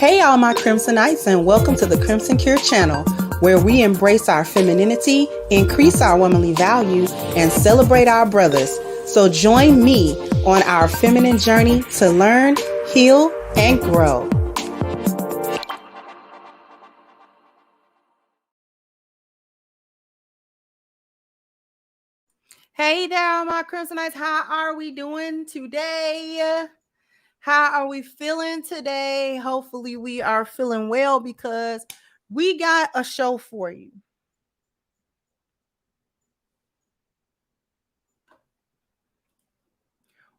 Hey, all my Crimsonites, and welcome to the Crimson Cure channel, where we embrace our femininity, increase our womanly values, and celebrate our brothers. So join me on our feminine journey to learn, heal, and grow. Hey there, my Crimsonites. How are we doing today? How are we feeling today? Hopefully we are feeling well because we got a show for you.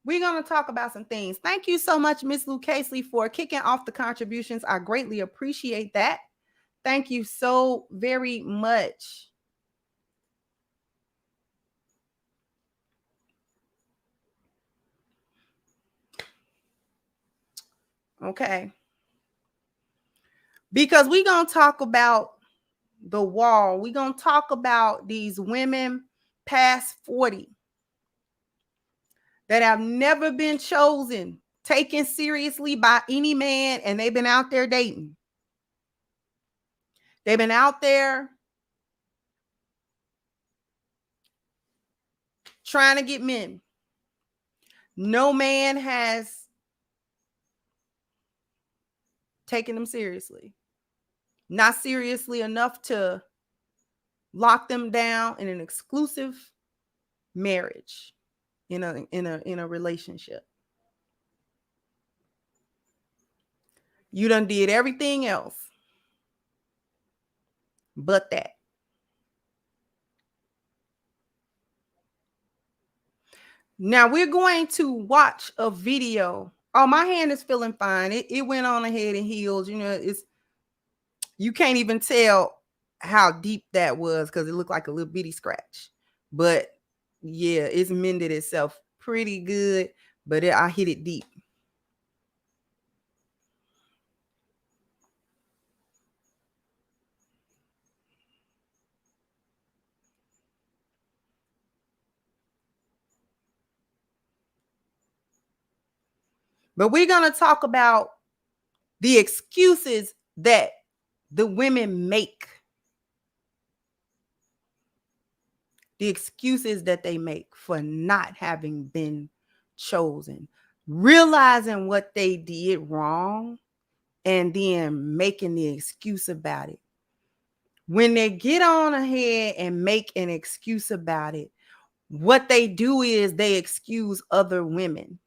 We're going to talk about some things. Thank you so much, Miss Lou Casely, for kicking off the contributions. I greatly appreciate that. Thank you so very much. Okay. Because we're going to talk about the wall. We're going to talk about these women past 40 that have never been chosen, taken seriously by any man, and they've been out there dating. They've been out there trying to get men. No man has taken them seriously. Not seriously enough to lock them down in an exclusive marriage, in a relationship. You done did everything else but that. Now we're going to watch a video. Oh, my hand is feeling fine. It went on ahead and healed. You know, you can't even tell how deep that was because it looked like a little bitty scratch. But yeah, it's mended itself pretty good, but I hit it deep. But we're going to talk about the excuses that the women make. The excuses that they make for not having been chosen. Realizing what they did wrong and then making the excuse about it. When they get on ahead and make an excuse about it, what they do is they excuse other women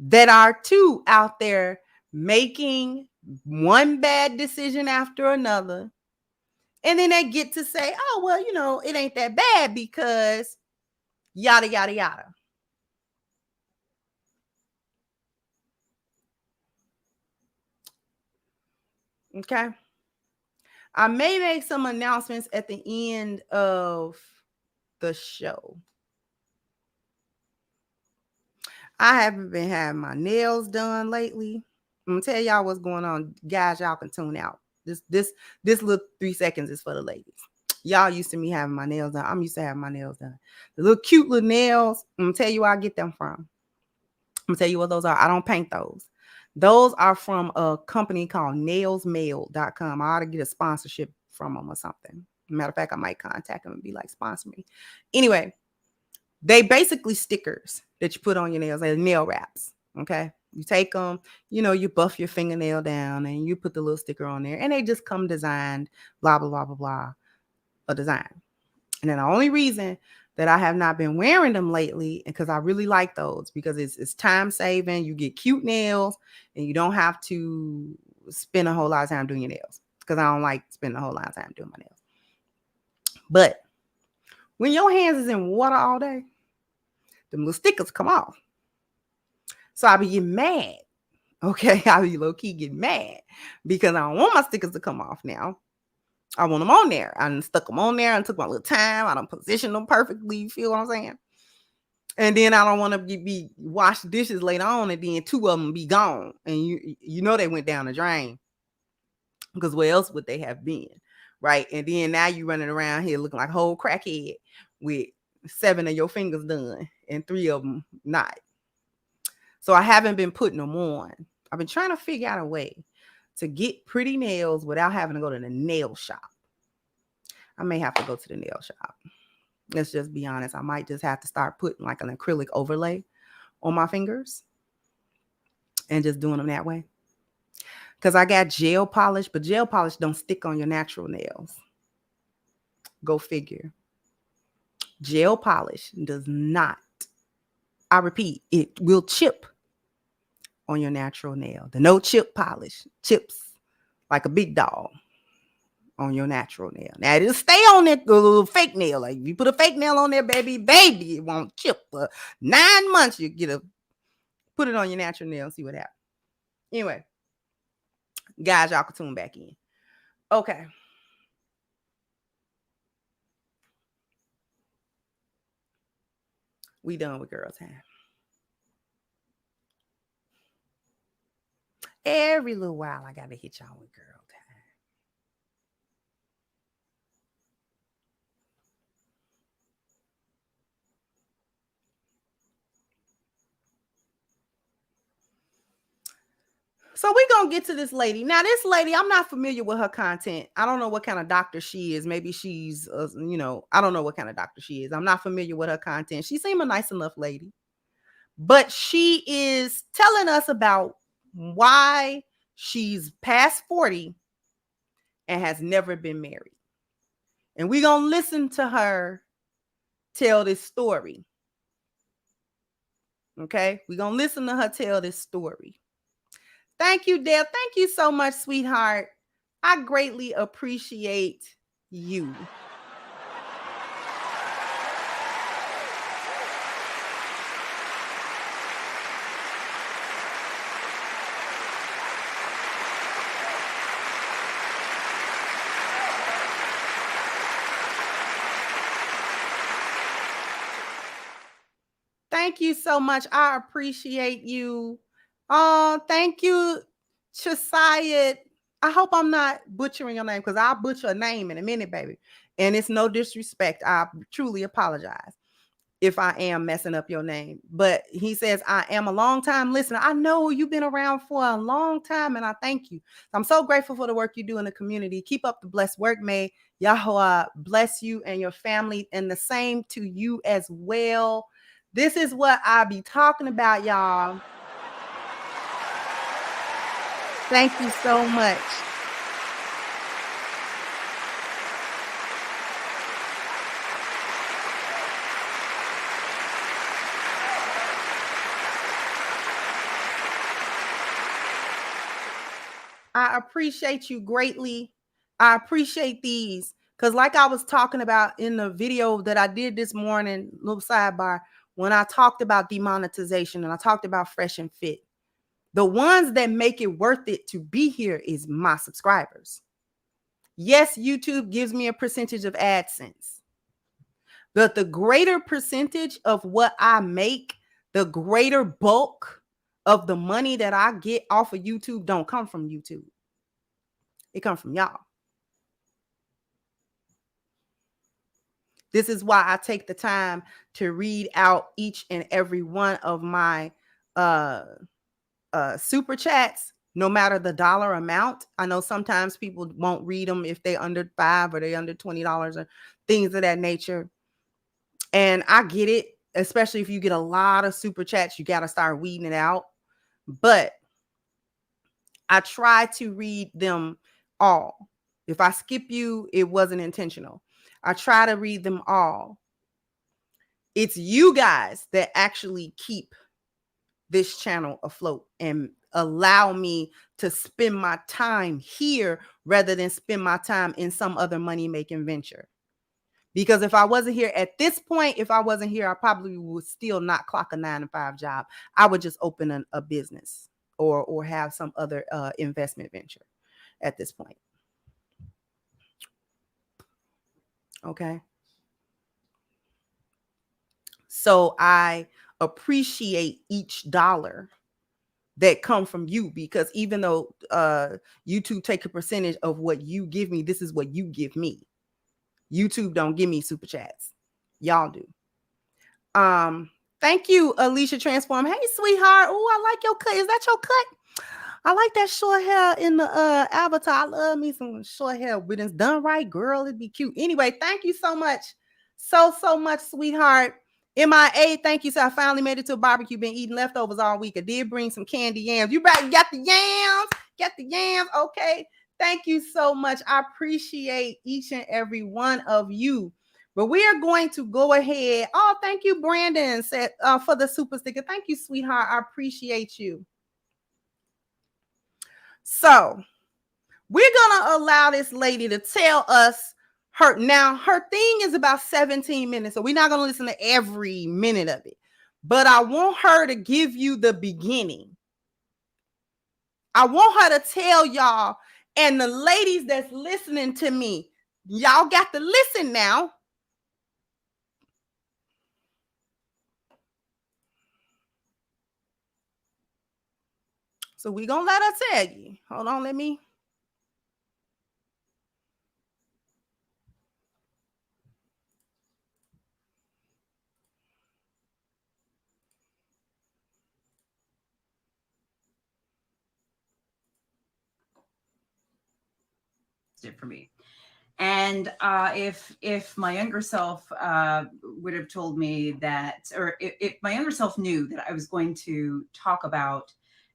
that are too out there making one bad decision after another. And then they get to say, oh, well, you know, it ain't that bad because yada, yada, yada. Okay. I may make some announcements at the end of the show. I haven't been having my nails done lately. I'm gonna tell y'all what's going on. Guys, y'all can tune out. This little 3 seconds is for the ladies. Y'all used to me having my nails done. I'm used to having my nails done. The little cute little nails. I'm gonna tell you where I get them from. I'm gonna tell you what those are. I don't paint those. Those are from a company called nailsmail.com. I ought to get a sponsorship from them or something. Matter of fact, I might contact them and be like, sponsor me. Anyway, they basically stickers that you put on your nails. They're nail wraps. Okay. You take them, you know, you buff your fingernail down and you put the little sticker on there and they just come designed, blah, blah, blah, blah, blah, a design. And then the only reason that I have not been wearing them lately, because I really like those because it's time saving. You get cute nails and you don't have to spend a whole lot of time doing your nails because I don't like spending a whole lot of time doing my nails. But when your hands is in water all day, them little stickers come off. So I be getting mad. Okay, I be low key getting mad because I don't want my stickers to come off now. I want them on there. I done stuck them on there and took my little time. I done positioned them perfectly. You feel what I'm saying? And then I don't want to be wash dishes later on and then 2 of them be gone. And you know they went down the drain because where else would they have been? Right. And then now you running around here looking like a whole crackhead with 7 of your fingers done and 3 of them not. So I haven't been putting them on. I've been trying to figure out a way to get pretty nails without having to go to the nail shop. I may have to go to the nail shop. Let's just be honest. I might just have to start putting like an acrylic overlay on my fingers and just doing them that way. Because I got gel polish, but gel polish don't stick on your natural nails. Go figure. Gel polish does not. I repeat, it will chip on your natural nail. The no chip polish chips like a big dog on your natural nail. Now it'll stay on that little fake nail. Like if you put a fake nail on there, baby, it won't chip. For 9 months, you put it on your natural nail and see what happens. Anyway, guys, y'all can tune back in. Okay. We done with girl time. Every little while, I gotta hit y'all with girl time. So we're going to get to this lady. Now, this lady, I'm not familiar with her content. I don't know what kind of doctor she is. Maybe she's, I don't know what kind of doctor she is. I'm not familiar with her content. She seemed a nice enough lady. But she is telling us about why she's past 40 and has never been married. And we're going to listen to her tell this story. Okay? We're going to listen to her tell this story. Thank you, Dale. Thank you so much, sweetheart. I greatly appreciate you. Thank you so much. I appreciate you. Thank you, Chasiah. I hope I'm not butchering your name because I'll butcher a name in a minute, baby. And it's no disrespect. I truly apologize if I am messing up your name. But he says, I am a long time listener. I know you've been around for a long time, and I thank you. I'm so grateful for the work you do in the community. Keep up the blessed work. May Yahweh bless you and your family, and the same to you as well. This is what I be talking about, y'all. Thank you so much. I appreciate you greatly. I appreciate these because like I was talking about in the video that I did this morning, little sidebar, when I talked about demonetization and I talked about Fresh and Fit, the ones that make it worth it to be here is my subscribers. Yes, YouTube gives me a percentage of AdSense, but the greater percentage of what I make, the greater bulk of the money that I get off of YouTube don't come from YouTube. It comes from y'all. This is why I take the time to read out each and every one of my super chats, no matter the dollar amount. I know sometimes people won't read them if they're under $5 or they under $20 or things of that nature. And I get it, especially if you get a lot of super chats, you got to start weeding it out. But I try to read them all. If I skip you, it wasn't intentional. I try to read them all. It's you guys that actually keep this channel afloat and allow me to spend my time here rather than spend my time in some other money-making venture. Because if I wasn't here at this point, if I wasn't here, I probably would still not clock a 9-to-5 job. I would just open a business or have some other investment venture at this point. Okay. So I appreciate each dollar that come from you, because even though YouTube take a percentage of what you give me, this is what you give me. YouTube don't give me super chats. Y'all do. Thank you, Alicia Transform. Hey, sweetheart. Oh, I like your cut. Is that your cut? I like that short hair in the avatar. I love me some short hair. When it's done right, girl, it'd be cute. Anyway, thank you so much. So much, sweetheart. MIA, thank you. So I finally made it to a barbecue. Been eating leftovers all week. I did bring some candy yams. You got the yams? Got the yams? Okay. Thank you so much. I appreciate each and every one of you. But we are going to go ahead. Oh, thank you, Brandon, said for the super sticker. Thank you, sweetheart. I appreciate you. So we're gonna allow this lady to tell us her thing is about 17 minutes, so we're not gonna listen to every minute of it, but I want her to give you the beginning. I want her to tell y'all, and the ladies that's listening to me, y'all got to listen now. So we're gonna let her tell you. Hold on, let me. For me. And if my younger self would have told me that, or if my younger self knew that I was going to talk about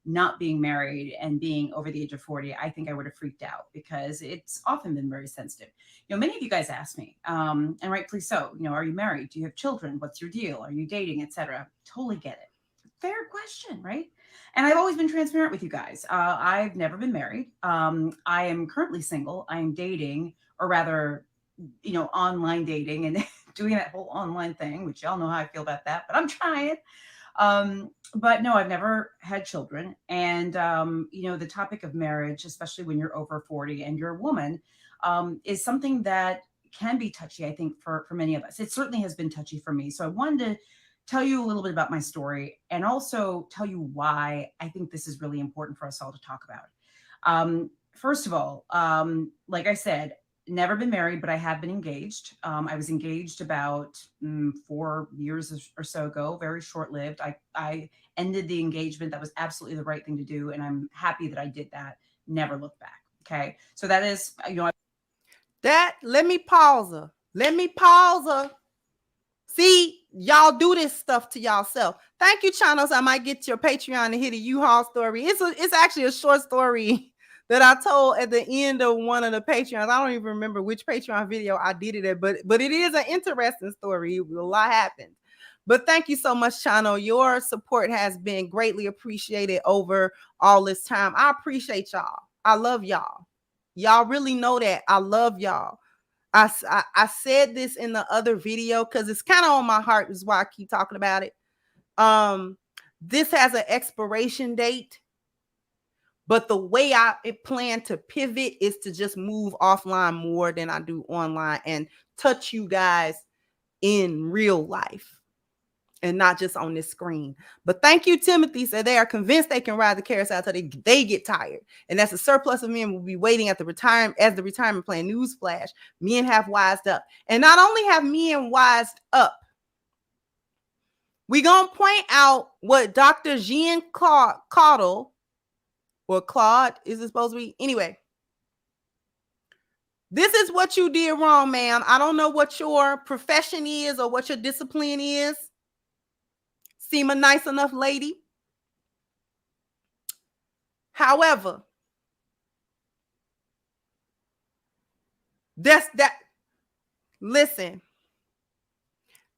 not being married and being over the age of 40, I think I would have freaked out, because it's often been very sensitive. Many of you guys ask me, and rightfully so, are you married? Do you have children? What's your deal? Are you dating, etc.? Totally get it. Fair question, right? And I've always been transparent with you guys. I've never been married. I am currently single. I am dating, or rather, online dating and doing that whole online thing, which y'all know how I feel about that, but I'm trying. But no, I've never had children. And, the topic of marriage, especially when you're over 40 and you're a woman, is something that can be touchy, I think, for many of us. It certainly has been touchy for me. So I wanted to tell you a little bit about my story, and also tell you why I think this is really important for us all to talk about. First of all, like I said, never been married, but I have been engaged. I was engaged about 4 years or so ago, very short lived. I ended the engagement. That was absolutely the right thing to do. And I'm happy that I did that. Never looked back. Okay. So that is, let me pause her. Let me pause her. See, y'all do this stuff to y'allself. Thank you, Chanos. I might get your Patreon to hit a U-Haul story. It's actually a short story that I told at the end of one of the Patreons. I don't even remember which Patreon video I did it at, but it is an interesting story. A lot happened. But thank you so much, Chano. Your support has been greatly appreciated over all this time. I appreciate y'all. I love y'all. Y'all really know that. I love y'all. I said this in the other video because it's kind of on my heart, is why I keep talking about it. This has an expiration date, but the way I plan to pivot is to just move offline more than I do online and touch you guys in real life and not just on this screen. But thank you, Timothy said they are convinced they can ride the carousel until they get tired. And that's a surplus of men will be waiting at the retirement plan. Newsflash, men have wised up. And not only have men wised up, we're going to point out what Dr. Jean Caudle, or Claude, is it supposed to be? Anyway, this is what you did wrong, ma'am. I don't know what your profession is or what your discipline is. Seem a nice enough lady. However, listen,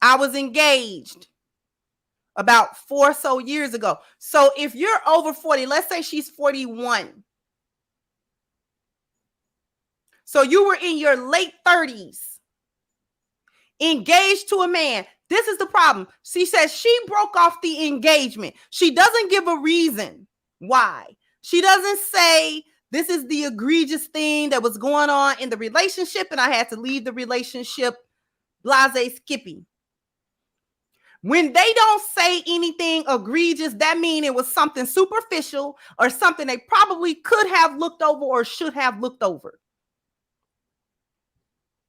I was engaged about 4 or so years ago. So if you're over 40, let's say she's 41. So you were in your late 30s, engaged to a man. This is the problem. She says she broke off the engagement. She doesn't give a reason why. She doesn't say this is the egregious thing that was going on in the relationship and I had to leave the relationship, blase skippy. When they don't say anything egregious, that means it was something superficial or something they probably could have looked over or should have looked over.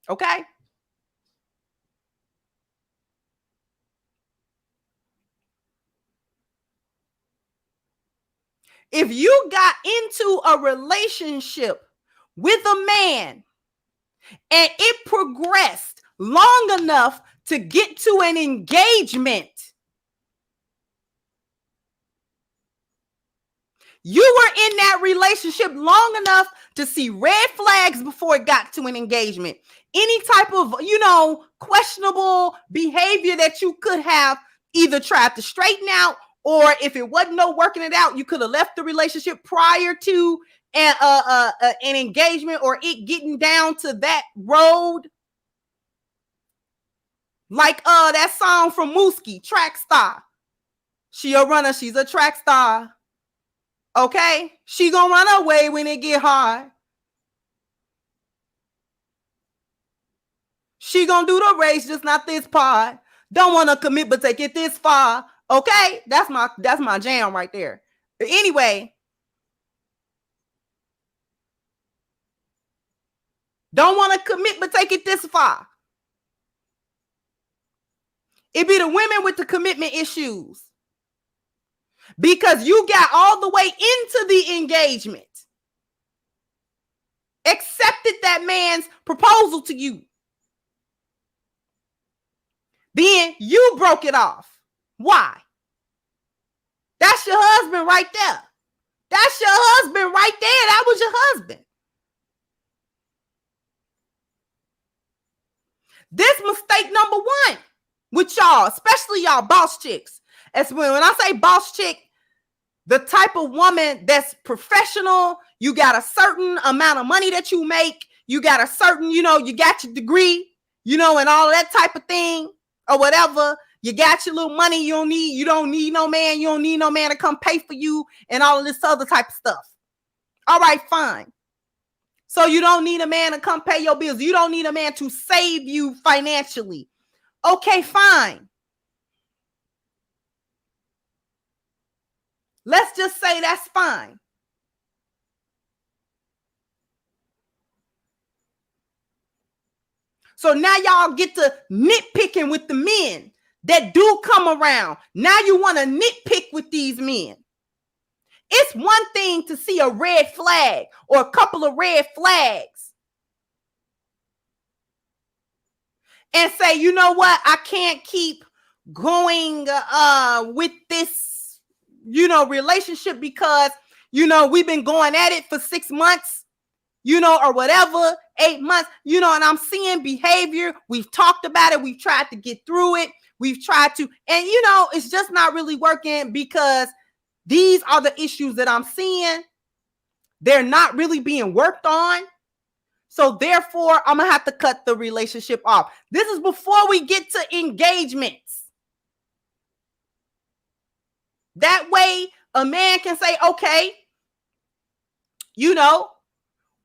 Okay? If you got into a relationship with a man and it progressed long enough to get to an engagement, you were in that relationship long enough to see red flags before it got to an engagement. Any type of, questionable behavior that you could have either tried to straighten out, or if it wasn't no working it out, you could have left the relationship prior to an engagement or it getting down to that road. Like that song from Mooski, Track Star. She a runner, she's a track star. Okay? She gonna run away when it get hard. She gonna do the race, just not this part. Don't want to commit, but take it this far. Okay? That's my jam right there. But anyway, don't want to commit, but take it this far. It be the women with the commitment issues. Because you got all the way into the engagement. Accepted that man's proposal to you. Then you broke it off. Why? That's your husband right there. That's your husband right there. That was your husband. This mistake number one with y'all, especially y'all boss chicks. As when I say boss chick, the type of woman that's professional, you got a certain amount of money that you make, you got a certain, you got your degree, and all that type of thing or whatever. You got your little money you don't need no man, you don't need no man to come pay for you and all of this other type of stuff. All right, fine. So you don't need a man to come pay your bills. You don't need a man to save you financially. Okay, fine. Let's just say that's fine. So now y'all get to nitpicking with the men that do come around. Now you want to nitpick with these men. It's one thing to see a red flag or a couple of red flags and say, you know what, I can't keep going with this, relationship because, we've been going at it for 6 months, or whatever, 8 months, and I'm seeing behavior. We've talked about it. We've tried to get through it. We've tried to, and it's just not really working because these are the issues that I'm seeing. They're not really being worked on. So therefore, I'm going to have to cut the relationship off. This is before we get to engagements. That way, a man can say, okay,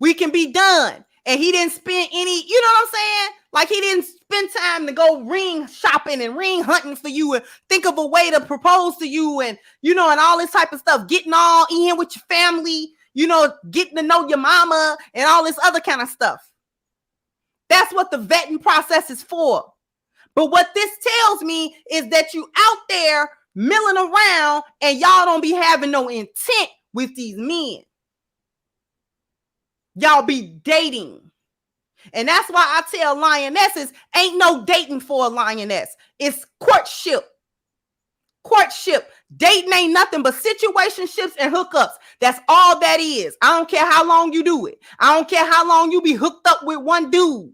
we can be done. And he didn't spend any, you know what I'm saying? Like he didn't spend time to go ring shopping and ring hunting for you and think of a way to propose to you and, and all this type of stuff, getting all in with your family, getting to know your mama and all this other kind of stuff. That's what the vetting process is for. But what this tells me is that you out there milling around and y'all don't be having no intent with these men. Y'all be dating. And that's why I tell lionesses, ain't no dating for a lioness. It's courtship. Courtship. Dating ain't nothing but situationships and hookups. That's all that is. I don't care how long you do it. I don't care how long you be hooked up with one dude.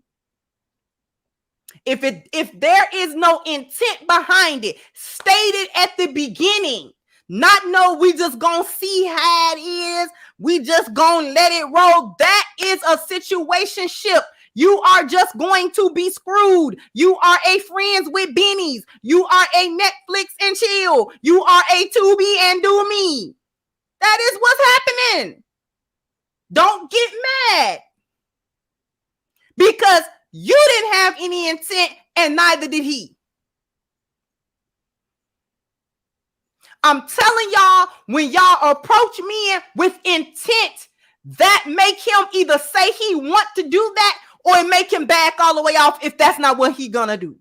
If there is no intent behind it, stated at the beginning, not no, we just gonna see how it is, we just gonna let it roll. That is a situationship. You are just going to be screwed. You are a friends with bennies. You are a Netflix and chill. You are a Tubi and do me. That is what's happening. Don't get mad because you didn't have any intent and neither did he. I'm telling y'all, when y'all approach men with intent, that make him either say he want to do that or it make him back all the way off if that's not what he gonna do.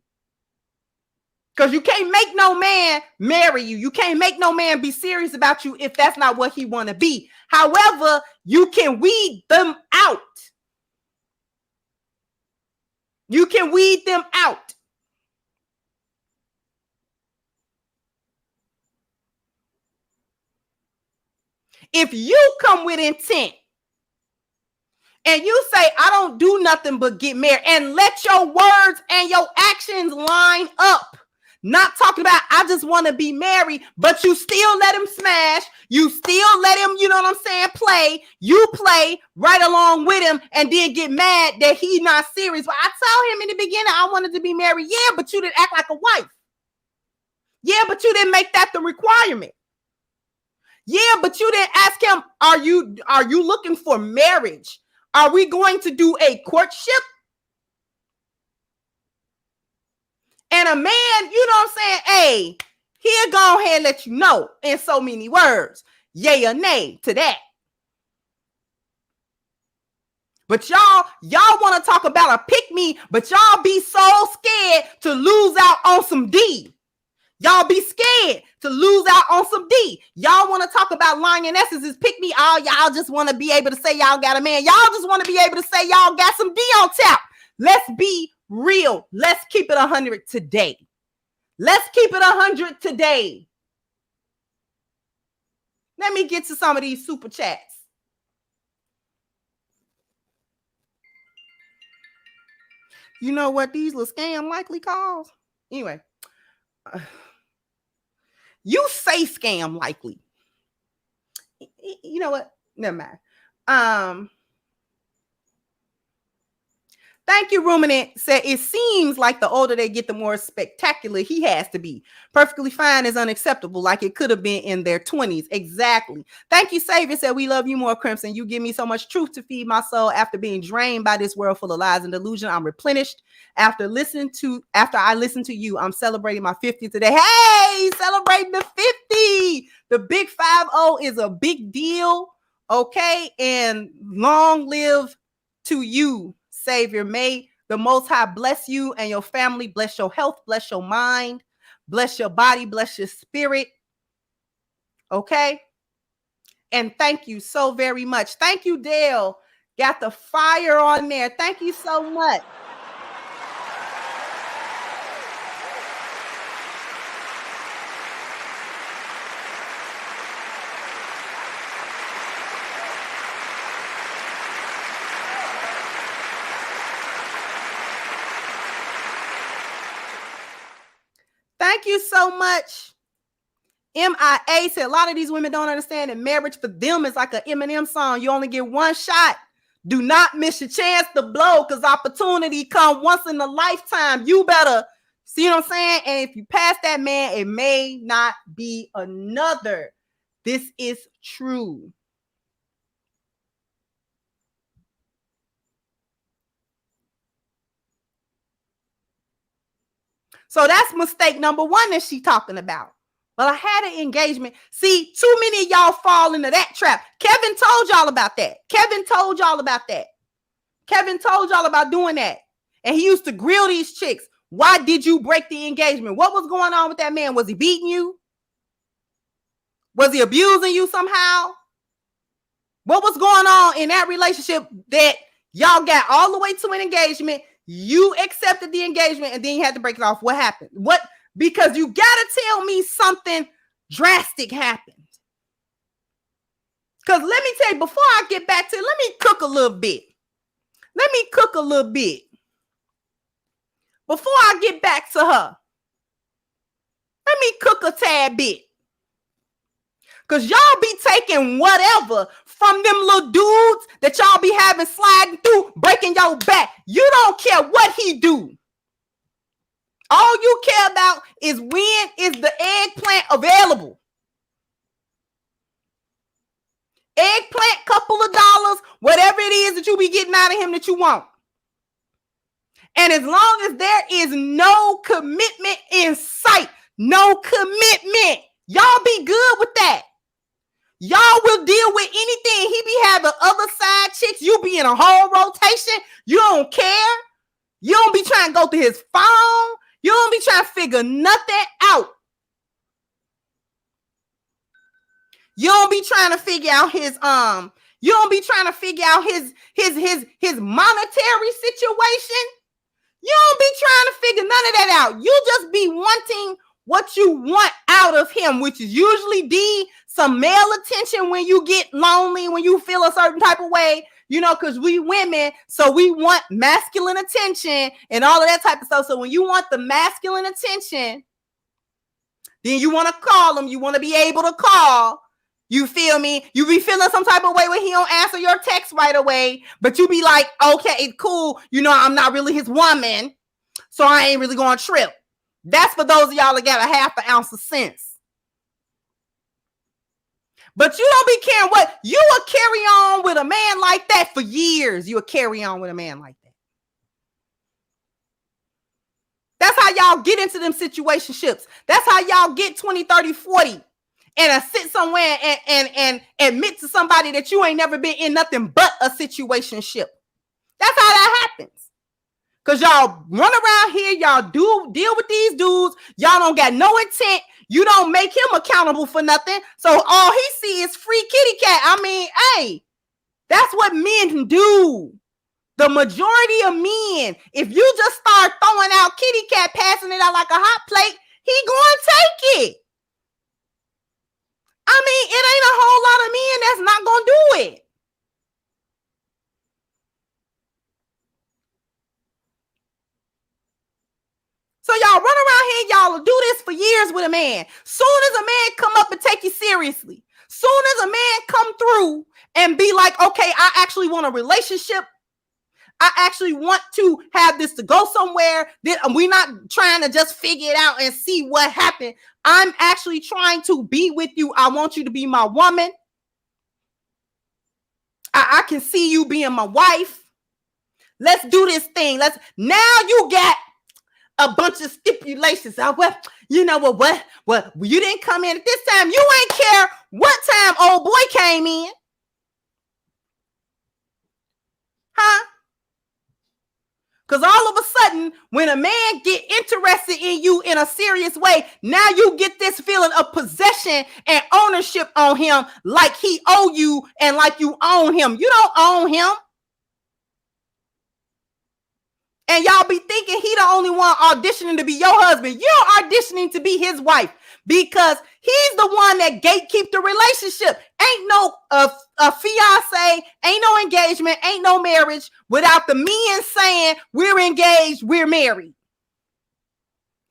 Because you can't make no man marry you. You can't make no man be serious about you if that's not what he want to be. However, you can weed them out. You can weed them out. If you come with intent and you say, I don't do nothing but get married, and let your words and your actions line up. Not talking about, I just want to be married, but you still let him smash. You still let him, you know what I'm saying, play. You play right along with him and then get mad that he's not serious. But I told him in the beginning I wanted to be married. Yeah, but you didn't act like a wife. Yeah, but you didn't make that the requirement. Yeah, but you didn't ask him, are you looking for marriage? Are we going to do a courtship? And a man, you know what I'm saying? Hey, he'll go ahead and let you know in so many words, yay or nay to that. But y'all want to talk about a pick me, but y'all be so scared to lose out on some D. Y'all be scared to lose out on some D. Y'all want to talk about lionesses is pick me. Oh, y'all just want to be able to say y'all got a man. Y'all just want to be able to say y'all got some D on tap. Let's be real. Let's keep it 100 today. Let's keep it 100 today. Let me get to some of these super chats. You know what these little scam likely calls? Anyway, you say scam likely. You know what? Never mind. Thank you, Ruminant. Said it seems like the older they get, the more spectacular he has to be. Perfectly fine is unacceptable, like it could have been in their 20s. Exactly. Thank you, Savior. Said we love you more, Crimson. You give me so much truth to feed my soul. After being drained by this world full of lies and delusion, I'm replenished. After I listen to you, I'm celebrating my 50th today. Hey, celebrating the 50. The big 50 is a big deal. Okay, and long live to you, Savior. May the Most High bless you and your family, bless your health, bless your mind, bless your body, bless your spirit. Okay. And thank you so very much. Thank you, Dale. Got the fire on there. Thank you so much. Thank you so much. MIA said a lot of these women don't understand that marriage for them is like an Eminem song. You only get one shot. Do not miss your chance to blow, because opportunity come once in a lifetime. You better see what I'm saying? And if you pass that man, it may not be another. This is true. So that's mistake number one that she's talking about. Well, I had an engagement. See, too many of y'all fall into that trap. Kevin told y'all about that. Kevin told y'all about doing that. And he used to grill these chicks. Why did you break the engagement? What was going on with that man? Was he beating you? Was he abusing you somehow? What was going on in that relationship that y'all got all the way to an engagement? You accepted the engagement and then you had to break it off. What happened? What? Because you gotta tell me something drastic happened. Because let me tell you, before I get back to it, let me cook a little bit. Before I get back to her, let me cook a tad bit. Because y'all be taking whatever from them little dudes that y'all be having sliding through, breaking your back. You don't care what he do. All you care about is when is the eggplant available. Eggplant, couple of dollars, whatever it is that you be getting out of him that you want. And as long as there is no commitment in sight, no commitment, y'all be good with that. Y'all will deal with anything. He be having other side chicks. You be in a whole rotation. You don't care. You don't be trying to go through his phone. You don't be trying to figure nothing out. You don't be trying to figure out his you don't be trying to figure out his monetary situation. You don't be trying to figure none of that out. You just be wanting what you want out of him, which is usually some male attention when you get lonely, when you feel a certain type of way, you know, because we women, so we want masculine attention and all of that type of stuff. So when you want the masculine attention, then you want to call him. You want to be able to call. You feel me? You be feeling some type of way when he don't answer your text right away, but you be like, okay, cool. You know, I'm not really his woman, so I ain't really going to trip. That's for those of y'all that got a half an ounce of sense. But you don't be caring what you will carry on with a man like that for years. You will carry on with a man like that. That's how y'all get into them situationships. That's how y'all get 20, 30, 40 and sit somewhere and admit to somebody that you ain't never been in nothing but a situationship. That's how that happens. Because y'all run around here, y'all deal with these dudes. Y'all don't got no intent. You don't make him accountable for nothing. So all he see is free kitty cat. I mean, hey, that's what men do. The majority of men, if you just start throwing out kitty cat, passing it out like a hot plate, he going to take it. I mean, it ain't a whole lot of men that's not going to do it. So y'all run around here, y'all will do this for years with a man. Soon as a man come up and take you seriously, soon as a man come through and be like, okay, I actually want a relationship. I actually want to have this to go somewhere. We're not trying to just figure it out and see what happened. I'm actually trying to be with you. I want you to be my woman. I can see you being my wife. Let's do this thing. Now you got a bunch of stipulations. Well, you know what? You didn't come in at this time. You ain't care what time old boy came in. Huh? Because all of a sudden, when a man get interested in you in a serious way, now you get this feeling of possession and ownership on him, like he owe you and like you own him. You don't own him. And y'all be thinking he the only one auditioning to be your husband. You're auditioning to be his wife because he's the one that gatekeep the relationship. Ain't no a fiance, ain't no engagement, ain't no marriage without the men saying we're engaged, we're married.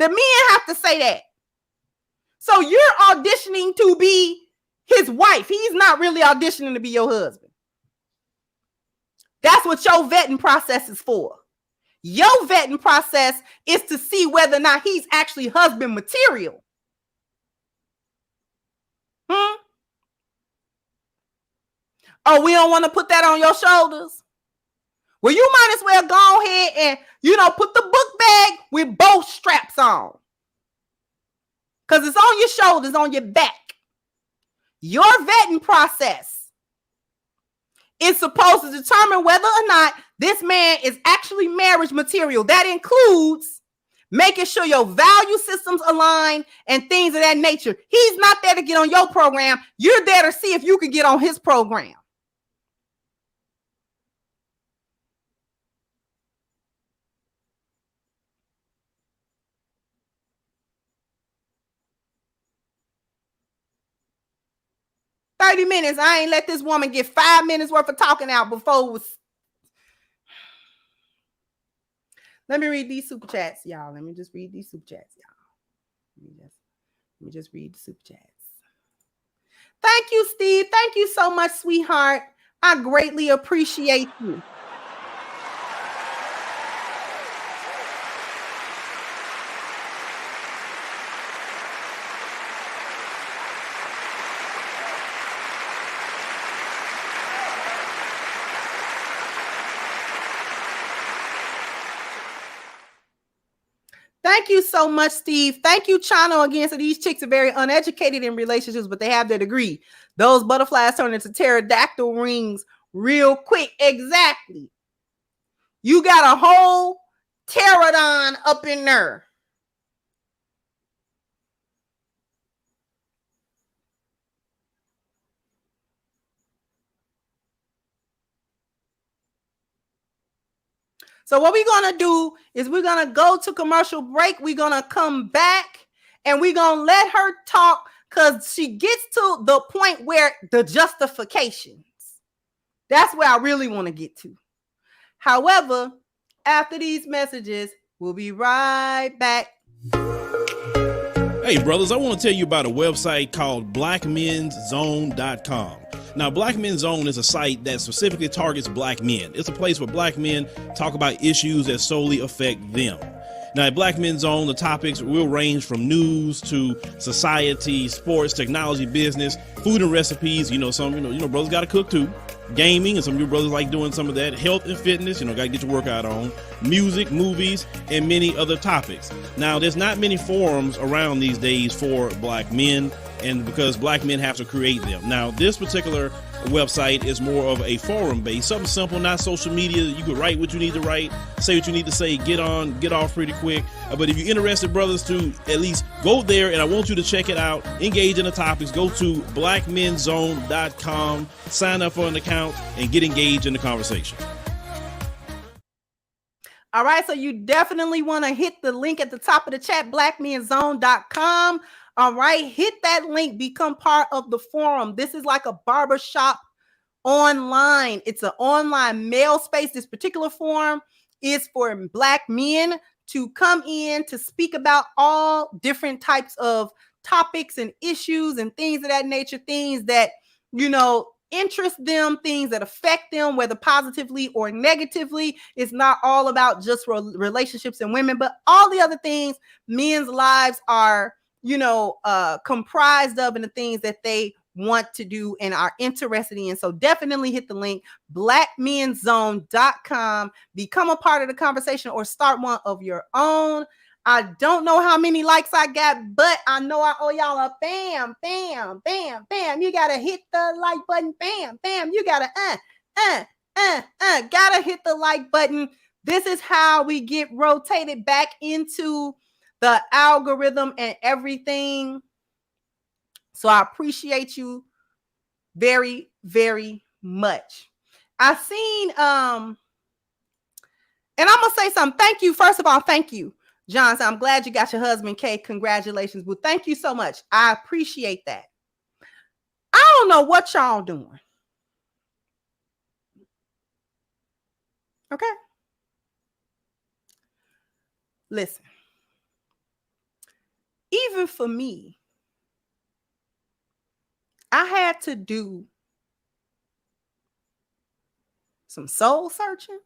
The men have to say that. So you're auditioning to be his wife. He's not really auditioning to be your husband. That's what your vetting process is for. Your vetting process is to see whether or not he's actually husband material. Oh, we don't want to put that on your shoulders? Well, you might as well go ahead and, put the book bag with both straps on. Because it's on your shoulders, on your back. Your vetting process is supposed to determine whether or not this man is actually marriage material. That includes making sure your value systems align and things of that nature. He's not there to get on your program. You're there to see if you can get on his program. $30. I ain't let this woman get 5 minutes worth of talking out before it was. Let me read these super chats, y'all. Let me just read these super chats, y'all. Let me just read the super chats. Thank you, Steve. Thank you so much, sweetheart. I greatly appreciate you. Thank you so much, Steve. Thank you, Chano, again. So these chicks are very uneducated in relationships, but they have their degree. Those butterflies turn into pterodactyl rings real quick. Exactly. You got a whole pterodon up in there. So what we're going to do is we're going to go to commercial break. We're going to come back and we're going to let her talk because she gets to the point where the justifications. That's where I really want to get to. However, after these messages, we'll be right back. Hey, brothers, I want to tell you about a website called blackmenszone.com. Now, Black Men's Zone is a site that specifically targets black men. It's a place where black men talk about issues that solely affect them. Now, at Black Men's Zone, the topics will range from news to society, sports, technology, business, food and recipes. Some brothers got to cook too. Gaming, and some of your brothers like doing some of that. Health and fitness, got to get your workout on. Music, movies, and many other topics. Now, there's not many forums around these days for black men, and because black men have to create them. Now, this particular website is more of a forum based, something simple, not social media. You could write what you need to write, say what you need to say, get on, get off pretty quick. But if you're interested, brothers, to at least go there, and I want you to check it out, engage in the topics, go to blackmenszone.com, sign up for an account, and get engaged in the conversation. All right, so you definitely want to hit the link at the top of the chat, blackmenszone.com. All right, hit that link, become part of the forum. This is like a barbershop online. It's an online male space. This particular forum is for black men to come in to speak about all different types of topics and issues and things of that nature, things that, interest them, things that affect them, whether positively or negatively. It's not all about just relationships and women, but all the other things men's lives are comprised of, and the things that they want to do and are interested in. So definitely hit the link, blackmenszone.com, become a part of the conversation or start one of your own. I don't know how many likes I got, but I know I owe y'all a bam, bam, bam, bam. You got to hit the like button. Bam, bam. You got to gotta hit the like button. This is how we get rotated back into the algorithm and everything. So I appreciate you very, very much. I've seen, and I'm going to say something. Thank you. First of all, thank you, Johnson. I'm glad you got your husband, Kay. Congratulations. Well, thank you so much. I appreciate that. I don't know what y'all doing. Okay. Listen. Even for me, I had to do some soul searching.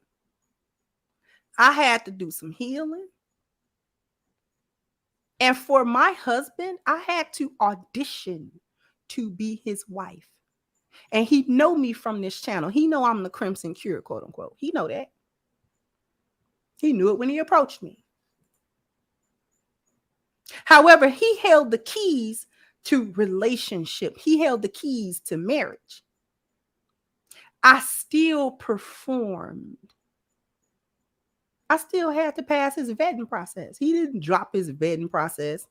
I had to do some healing. And for my husband, I had to audition to be his wife. And he know me from this channel. He know I'm the Crimson Cure, quote unquote. He know that. He knew it when he approached me. However, he held the keys to relationship. He held the keys to marriage. I still performed. I still had to pass his vetting process. He didn't drop his vetting process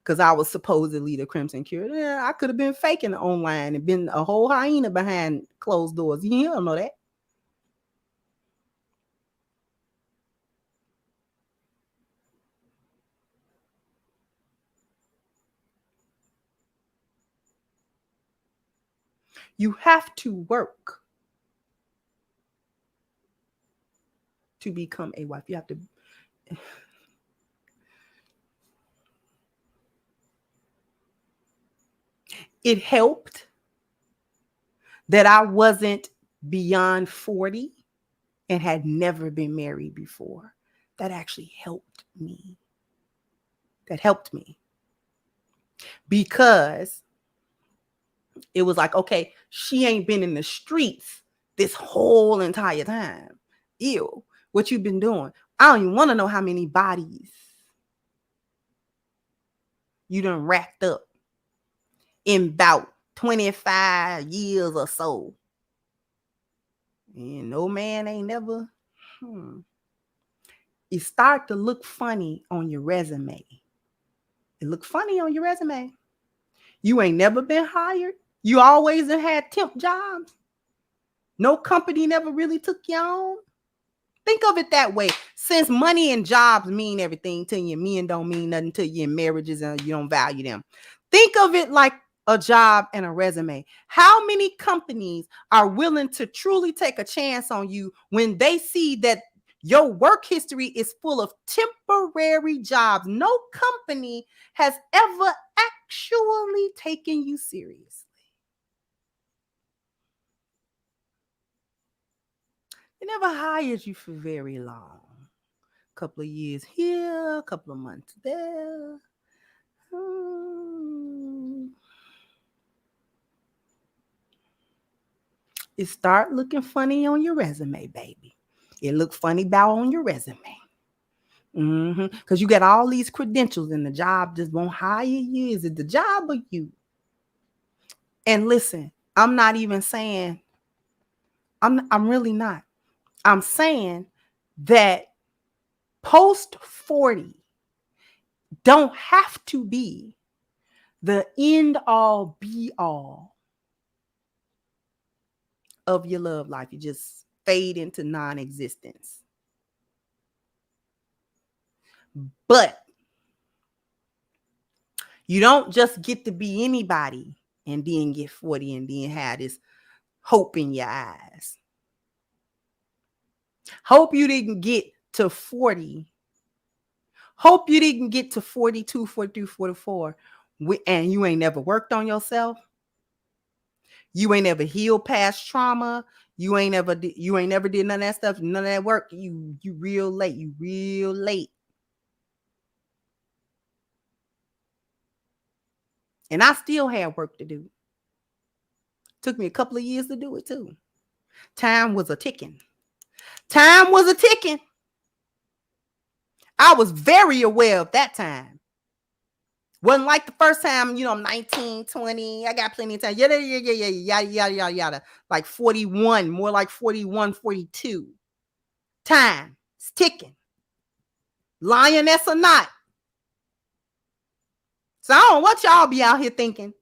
because I was supposedly the Crimson Cure. Yeah, I could have been faking online and been a whole hyena behind closed doors. You don't know that. You have to work to become a wife. You have to. It helped that I wasn't beyond 40 and had never been married before. That actually helped me. That helped me. Because it was like, okay, she ain't been in the streets this whole entire time. Ew, what you been doing? I don't even want to know how many bodies you done racked up in about 25 years or so. And no man ain't never. It start to look funny on your resume. It look funny on your resume. You ain't never been hired. You always had temp jobs. No company never really took you on. Think of it that way. Since money and jobs mean everything to you, men don't mean nothing to you in marriages and you don't value them. Think of it like a job and a resume. How many companies are willing to truly take a chance on you when they see that your work history is full of temporary jobs? No company has ever actually taken you seriously. They never hired you for very long. A couple of years here, a couple of months there. It start looking funny on your resume, baby. It look funny about on your resume. Because you got all these credentials and the job just won't hire you. Is it the job or you? And listen, I'm not even saying, I'm really not. I'm saying that post 40 don't have to be the end all be all of your love life. You just fade into non-existence. But you don't just get to be anybody and then get 40 and then have this hope in your eyes. Hope you didn't get to 40. Hope you didn't get to 42, 43, 44 and you ain't never worked on yourself. You ain't ever healed past trauma. You ain't never did none of that stuff, none of that work. You real late. You real late. And I still had work to do. Took me a couple of years to do it too. Time was a ticking. Time was a ticking. I was very aware of that time. Wasn't like the first time, I'm 19, 20. I got plenty of time. Yada. Like 41, more like 41, 42. Time. It's ticking. Lioness or not. So I don't know what y'all be out here thinking.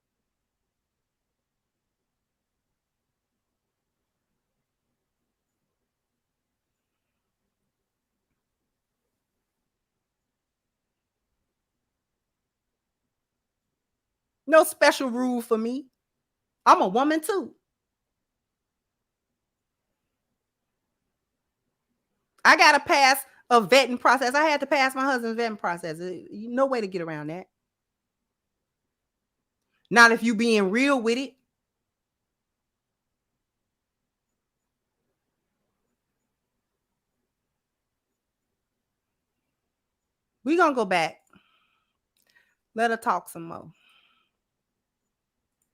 No special rule for me. I'm a woman too. I got to pass a vetting process. I had to pass my husband's vetting process. No way to get around that. Not if you being real with it. We're going to go back. Let her talk some more.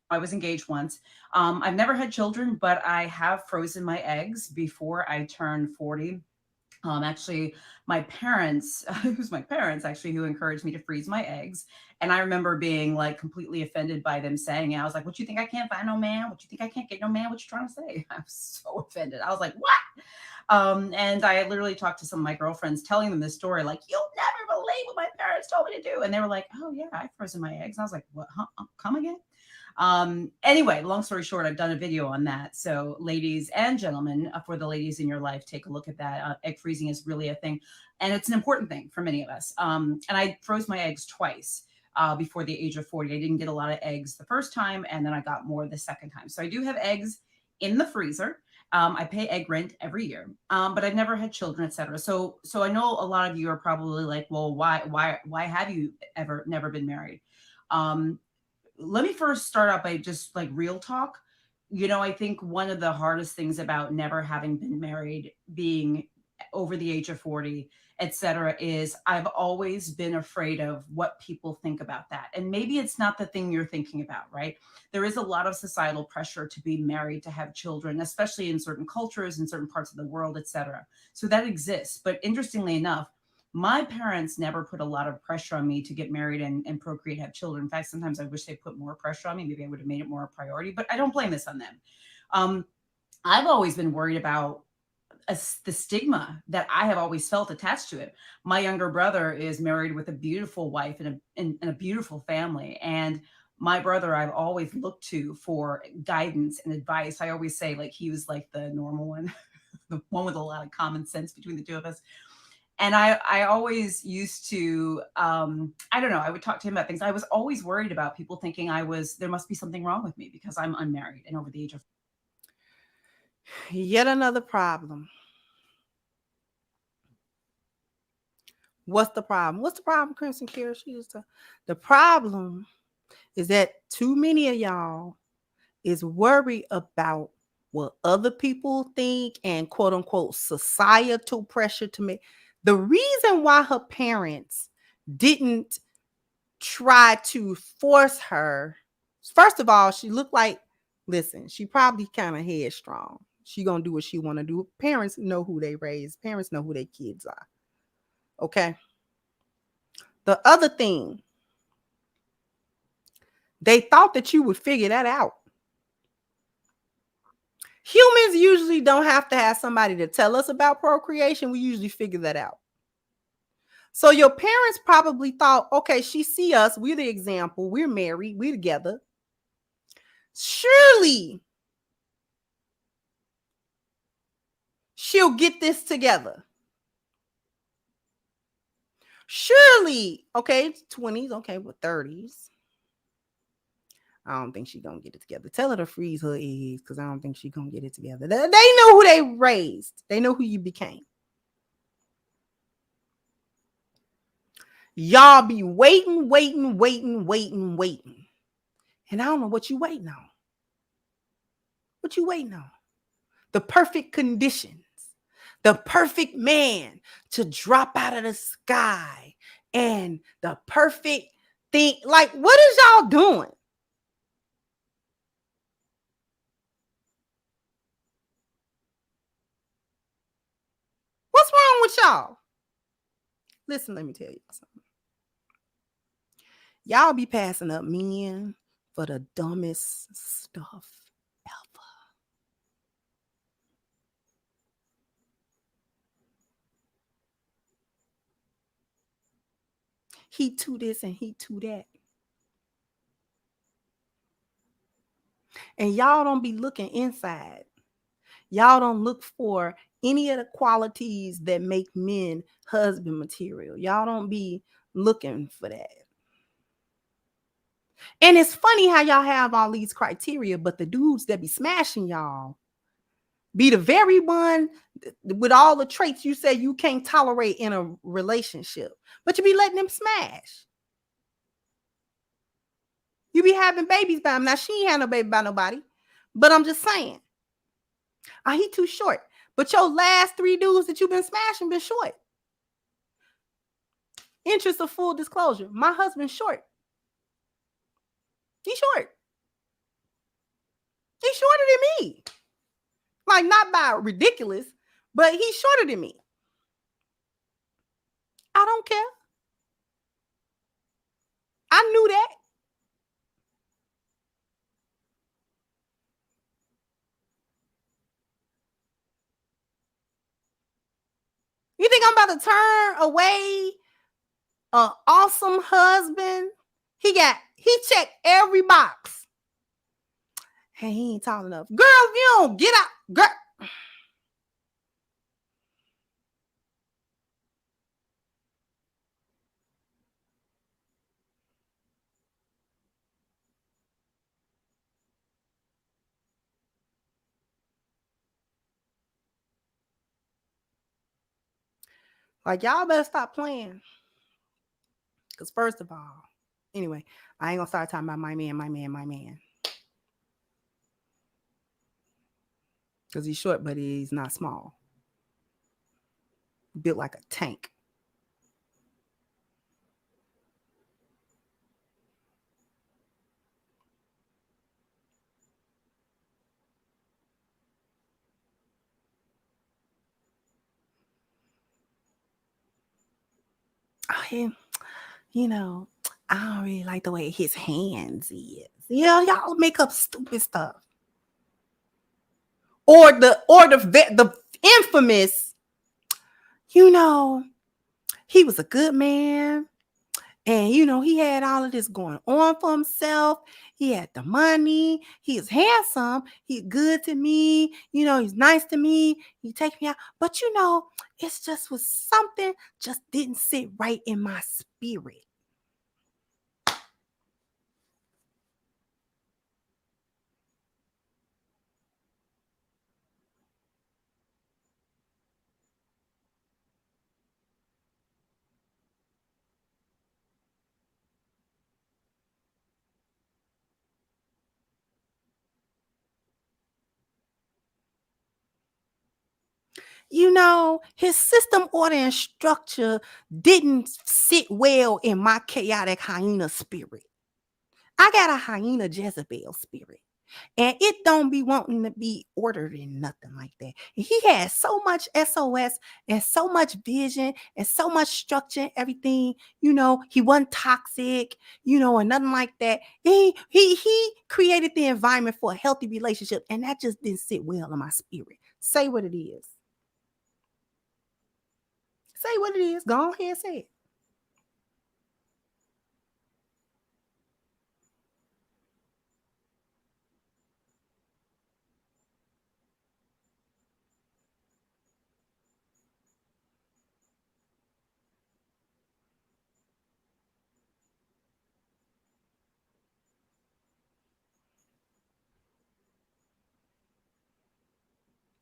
I was engaged once. I've never had children, but I have frozen my eggs before I turned 40. Actually, my parents, it was my parents actually who encouraged me to freeze my eggs. And I remember being like completely offended by them saying it. I was like, what you think I can't find no man? What you think I can't get no man? What you trying to say? I was so offended. I was like, what? And I literally talked to some of my girlfriends telling them this story, like, you'll never believe what my parents told me to do. And they were like, oh yeah, I've frozen my eggs. And I was like, what? Huh? Come again? Anyway, long story short, I've done a video on that. So ladies and gentlemen, for the ladies in your life, take a look at that. Egg freezing is really a thing. And it's an important thing for many of us. And I froze my eggs twice before the age of 40. I didn't get a lot of eggs the first time, and then I got more the second time. So I do have eggs in the freezer. I pay egg rent every year, but I've never had children, etc. So I know a lot of you are probably like, well, why have you ever never been married? Let me first start out by just like real talk. I think one of the hardest things about never having been married, being over the age of 40, etc., is I've always been afraid of what people think about that. And maybe it's not the thing you're thinking about, right? There is a lot of societal pressure to be married, to have children, especially in certain cultures, in certain parts of the world, etc. So that exists. But interestingly enough, my parents never put a lot of pressure on me to get married and procreate, have children. In fact, sometimes I wish they put more pressure on me. Maybe I would have made it more a priority, but I don't blame this on them. I've always been worried about the stigma that I have always felt attached to it. My younger brother is married with a beautiful wife and a beautiful family. And my brother, I've always looked to for guidance and advice. I always say like he was like the normal one. the one with a lot of common sense between the two of us. And I always used to, I don't know, I would talk to him about things. I was always worried about people thinking there must be something wrong with me because I'm unmarried and over the age of. Yet another problem. What's the problem? What's the problem, Crimson Care? The problem is that too many of y'all is worried about what other people think and quote unquote societal pressure to make. The reason why her parents didn't try to force her, first of all, she looked like, listen, she probably kind of headstrong. She gonna do what she want to do. Parents know who they raise. Parents know who their kids are. Okay. The other thing, they thought that you would figure that out. Humans usually don't have to have somebody to tell us about procreation. We usually figure that out. So your parents probably thought, okay, she see us. We're the example. We're married. We're together. Surely she'll get this together. Surely, okay, 20s, okay, but 30s. I don't think she's going to get it together. Tell her to freeze her eggs because I don't think she's going to get it together. They know who they raised. They know who you became. Y'all be waiting. And I don't know what you waiting on. What you waiting on? The perfect conditions. The perfect man to drop out of the sky. And the perfect thing. Like, what is y'all doing? What's wrong with y'all? Listen, let me tell you something. Y'all be passing up men for the dumbest stuff ever. He too this and he too that. And y'all don't be looking inside. Y'all don't look for any of the qualities that make men husband material. Y'all don't be looking for that. And it's funny how y'all have all these criteria, but the dudes that be smashing y'all be the very one with all the traits you say you can't tolerate in a relationship, but you be letting them smash. You be having babies by him. Now, she ain't had no baby by nobody, but I'm just saying. He too short. But your last 3 dudes that you've been smashing been short. Interest of full disclosure. My husband's short. He's short. He's shorter than me. Like, not by ridiculous, but he's shorter than me. I don't care. I knew that. You think I'm about to turn away an awesome husband? He checked every box. Hey, he ain't tall enough. Girl, if you don't get out, girl. Like, y'all better stop playing. Because first of all, anyway, I ain't going to start talking about my man. Because he's short, but he's not small. Built like a tank. You know, I don't really like the way his hands is. Yeah, y'all make up stupid stuff. Or the infamous, you know, he was a good man And, you know, he had all of this going on for himself. He had the money. He's handsome. He's good to me. You know, he's nice to me. He takes me out. But, you know, it's just was something just didn't sit right in my spirit. You know, his system, order, and structure didn't sit well in my chaotic hyena spirit. I got a hyena Jezebel spirit. And it don't be wanting to be ordered and nothing like that. And he had so much SOS and so much vision and so much structure and everything. You know, he wasn't toxic, you know, and nothing like that. He created the environment for a healthy relationship, and that just didn't sit well in my spirit. Say what it is. Say what it is. Go ahead and say it.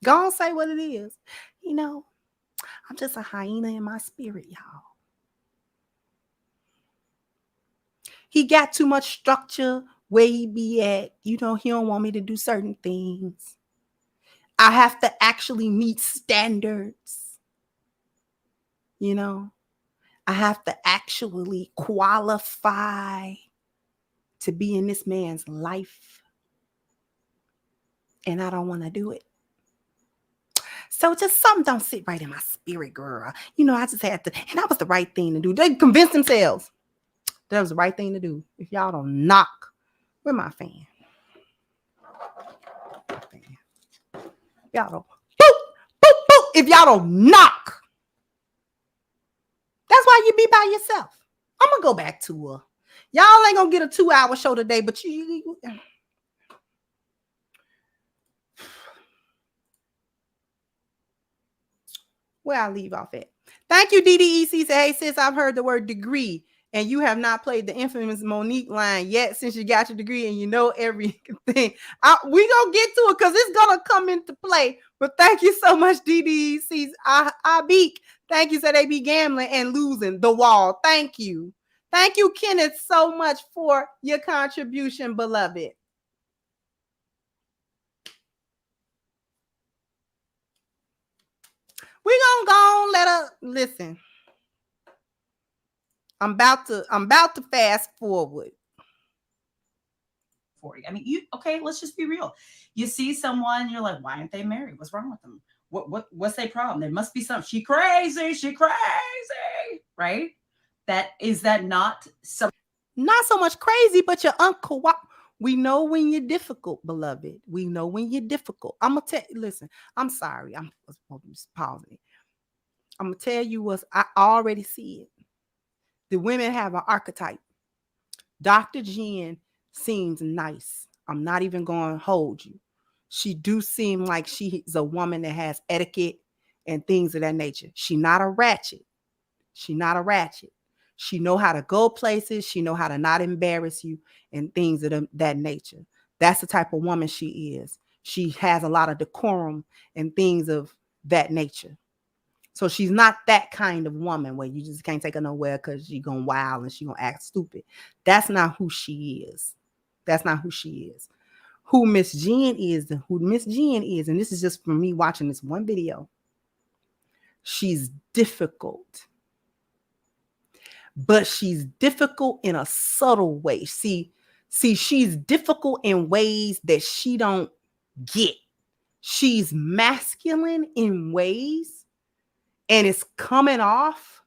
Go on, say what it is. You know, I'm just a hyena in my spirit, y'all. He got too much structure where he be at. You know, he don't want me to do certain things. I have to actually meet standards. You know, I have to actually qualify to be in this man's life. And I don't want to do it. So just something don't sit right in my spirit, girl. You know, I just had to, and that was the right thing to do. They convinced themselves that was the right thing to do. If y'all don't knock, where my fan? Y'all don't boop, boop, boop. If y'all don't knock, that's why you be by yourself. I'm gonna go back to her. Y'all ain't gonna get a 2-hour show today, but you where I leave off at. Thank you, DDEC. Say, hey, sis, I've heard the word degree, and you have not played the infamous Monique line yet since you got your degree, and you know everything. We gonna get to it because it's gonna come into play. But thank you so much, DDEC. I beak. Thank you. So they be gambling and losing the wall. Thank you. Thank you, Kenneth, so much for your contribution, beloved. We gonna go on, let her listen. I'm about to fast forward. For you. I mean, okay, let's just be real. You see someone, you're like, why aren't they married? What's wrong with them? What's their problem? There must be something. She crazy, right? Is that not so? Not so much crazy, but you're we know when you're difficult, beloved. We know when you're difficult. I'm gonna tell you, listen, I'm sorry. I'm just pausing. I'm gonna tell you what I already see it. The women have an archetype. Dr. Jen seems nice. I'm not even going to hold you. She do seem like she's a woman that has etiquette and things of that nature. She not a ratchet. She not a ratchet. She know how to go places. She know how to not embarrass you and things of that nature. That's the type of woman she is. She has a lot of decorum and things of that nature. So she's not that kind of woman where you just can't take her nowhere because she's going to wild and she's going to act stupid. That's not who she is. That's not who she is. Who Miss Jen is, and this is just from me watching this one video, she's difficult. But she's difficult in a subtle way. See, she's difficult in ways that she don't get. She's masculine in ways, and it's coming off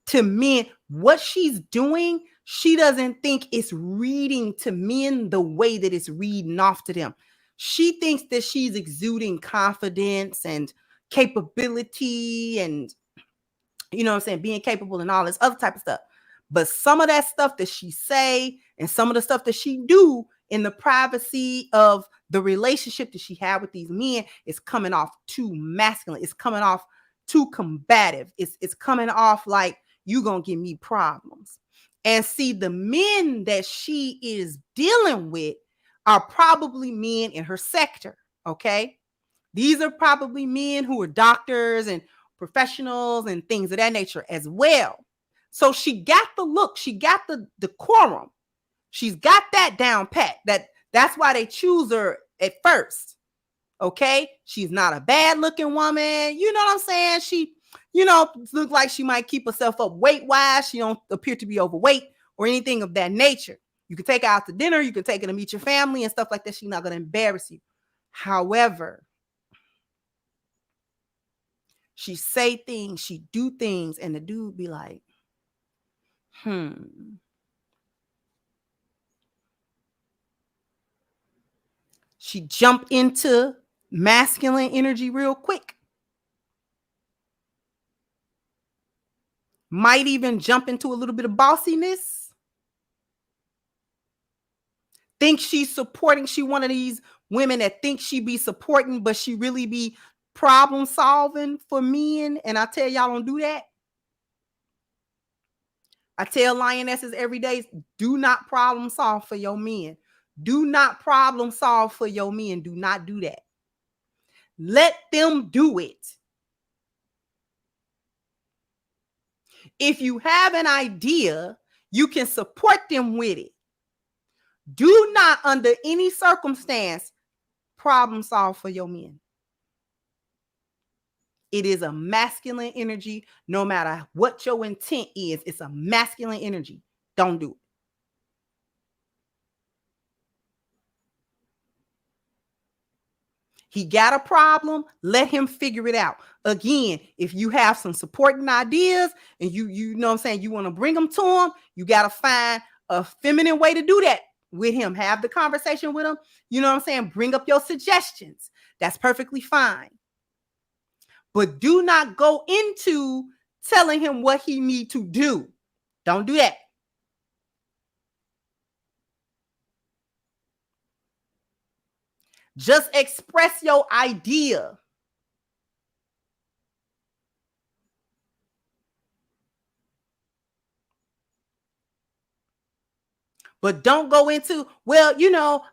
to men. What she's doing, she doesn't think it's reading to men the way that it's reading off to them. She thinks that she's exuding confidence and capability and, you know what I'm saying, being capable and all this other type of stuff. But some of that stuff that she say and some of the stuff that she do in the privacy of the relationship that she had with these men is coming off too masculine. It's coming off too combative. It's coming off like you gonna give me problems. And see, the men that she is dealing with are probably men in her sector. Okay. These are probably men who are doctors and professionals and things of that nature as well. So she got the look, she got the decorum. She's got that down pat. That's why they choose her at first. Okay? She's not a bad looking woman. You know what I'm saying? She, looks like she might keep herself up weight-wise. She don't appear to be overweight or anything of that nature. You can take her out to dinner, you can take her to meet your family and stuff like that. She's not going to embarrass you. However, she say things, she do things, and the dude be like, She jumped into masculine energy real quick. Might even jump into a little bit of bossiness. Think she's supporting. She one of these women that think she be supporting, but she really be problem solving for men. And I tell y'all, don't do that. I tell lionesses every day, do not problem solve for your men. Do not problem solve for your men. Do not do that. Let them do it. If you have an idea, you can support them with it. Do not, under any circumstance, problem solve for your men. It is a masculine energy. No matter what your intent is, it's a masculine energy. Don't do it. He got a problem, let him figure it out. Again, if you have some supporting ideas and you know what I'm saying, you want to bring them to him, you got to find a feminine way to do that with him. Have the conversation with him. You know what I'm saying? Bring up your suggestions. That's perfectly fine. But do not go into telling him what he need to do. Don't do that. Just express your idea. But don't go into, well,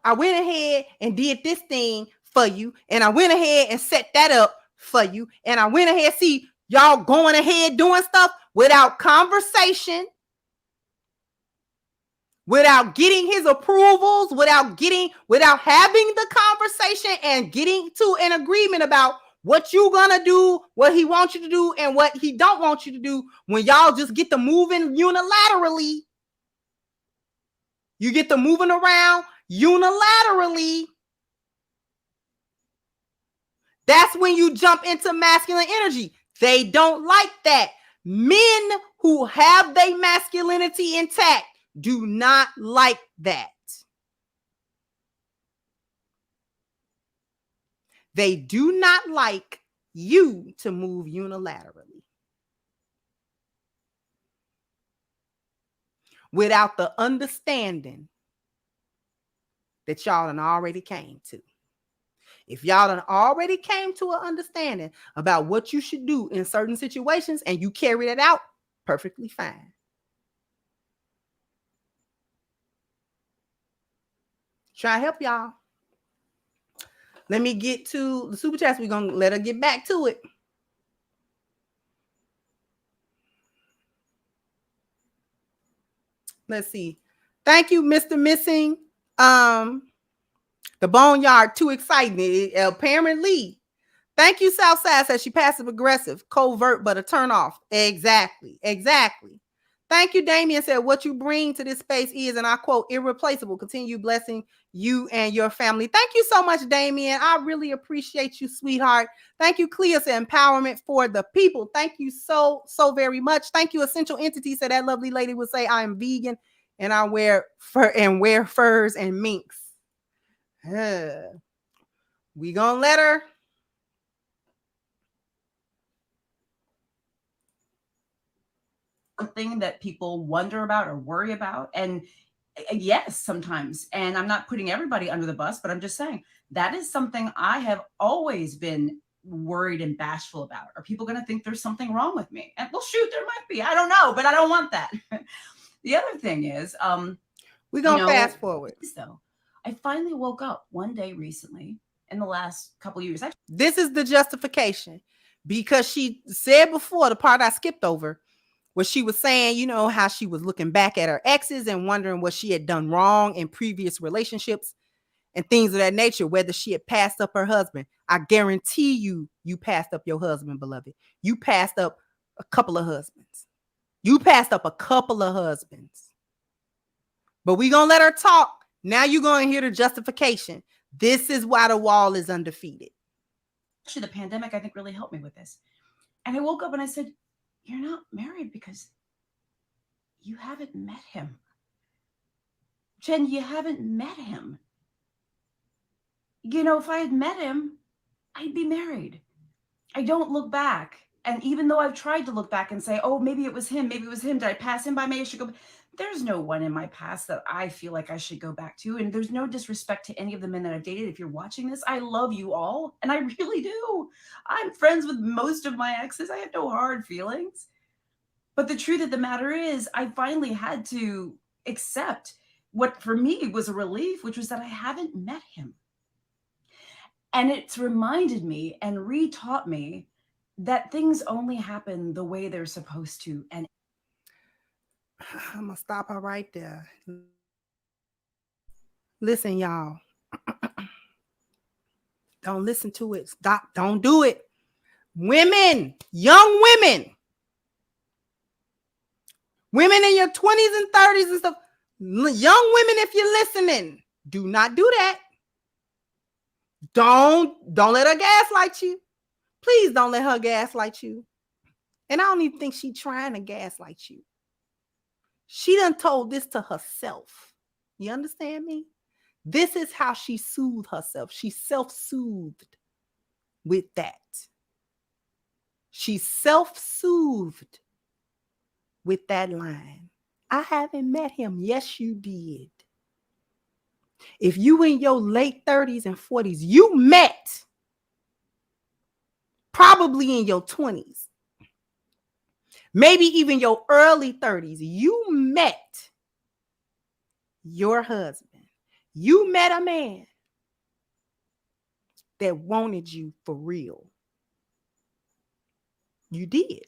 I went ahead and did this thing for you, and I went ahead and set that up for you, and I went ahead, see, y'all going ahead doing stuff without conversation, without getting his approvals, without having the conversation and getting to an agreement about what you gonna do, what he wants you to do, and what he don't want you to do. When y'all just get to moving unilaterally, you get to moving around unilaterally, that's when you jump into masculine energy. They don't like that. Men who have their masculinity intact do not like that. They do not like you to move unilaterally without the understanding that y'all done already came to. If y'all done already came to an understanding about what you should do in certain situations and you carry that out, perfectly fine. Try to help y'all. Let me get to the super chats. We're going to let her get back to it. Let's see. Thank you, Mr. Missing. The Boneyard, too exciting. Apparently. Thank you, Southside, says she passive aggressive, covert, but a turn off. Exactly. Thank you, Damien, said what you bring to this space is, and I quote, irreplaceable. Continue blessing you and your family. Thank you so much, Damien. I really appreciate you, sweetheart. Thank you, Clea, said empowerment for the people. Thank you so very much. Thank you, Essential Entity, said that lovely lady would say, I am vegan and I wear furs and minks. We gonna let her. something that people wonder about or worry about. And yes, sometimes. And I'm not putting everybody under the bus, but I'm just saying that is something I have always been worried and bashful about. Are people going to think there's something wrong with me? And well, shoot, there might be. I don't know, but I don't want that. The other thing is, we're going to fast forward. Though, I finally woke up one day recently in the last couple of years. This is the justification, because she said before, the part I skipped over, where she was saying, you know, how she was looking back at her exes and wondering what she had done wrong in previous relationships and things of that nature, whether she had passed up her husband. I guarantee you, you passed up your husband, beloved. You passed up a couple of husbands. You passed up a couple of husbands. But we're going to let her talk. Now you're going to hear the justification. This is why the wall is undefeated. Actually, the pandemic, I think, really helped me with this. And I woke up and I said, you're not married because you haven't met him. Jen, you haven't met him. You know, if I had met him, I'd be married. I don't look back. And even though I've tried to look back and say, oh, maybe it was him. Maybe it was him. Did I pass him by? Maybe I should go. There's no one in my past that I feel like I should go back to. And there's no disrespect to any of the men that I've dated. If you're watching this, I love you all. And I really do. I'm friends with most of my exes. I have no hard feelings. But the truth of the matter is, I finally had to accept what for me was a relief, which was that I haven't met him. And it's reminded me and re-taught me that things only happen the way they're supposed to. And I'm going to stop her right there. Listen, y'all. Don't listen to it. Stop. Don't do it. Women, young women in your 20s and 30s and stuff, young women, if you're listening, do not do that. Don't let her gaslight you. Please don't let her gaslight you. And I don't even think she's trying to gaslight you. She done told this to herself. You understand me? This is how she soothed herself. She self-soothed with that. She self-soothed with that line. I haven't met him. Yes, you did. If you in your late 30s and 40s, you met probably in your 20s, maybe even your early 30s, you met your husband. You met a man that wanted you for real. You did.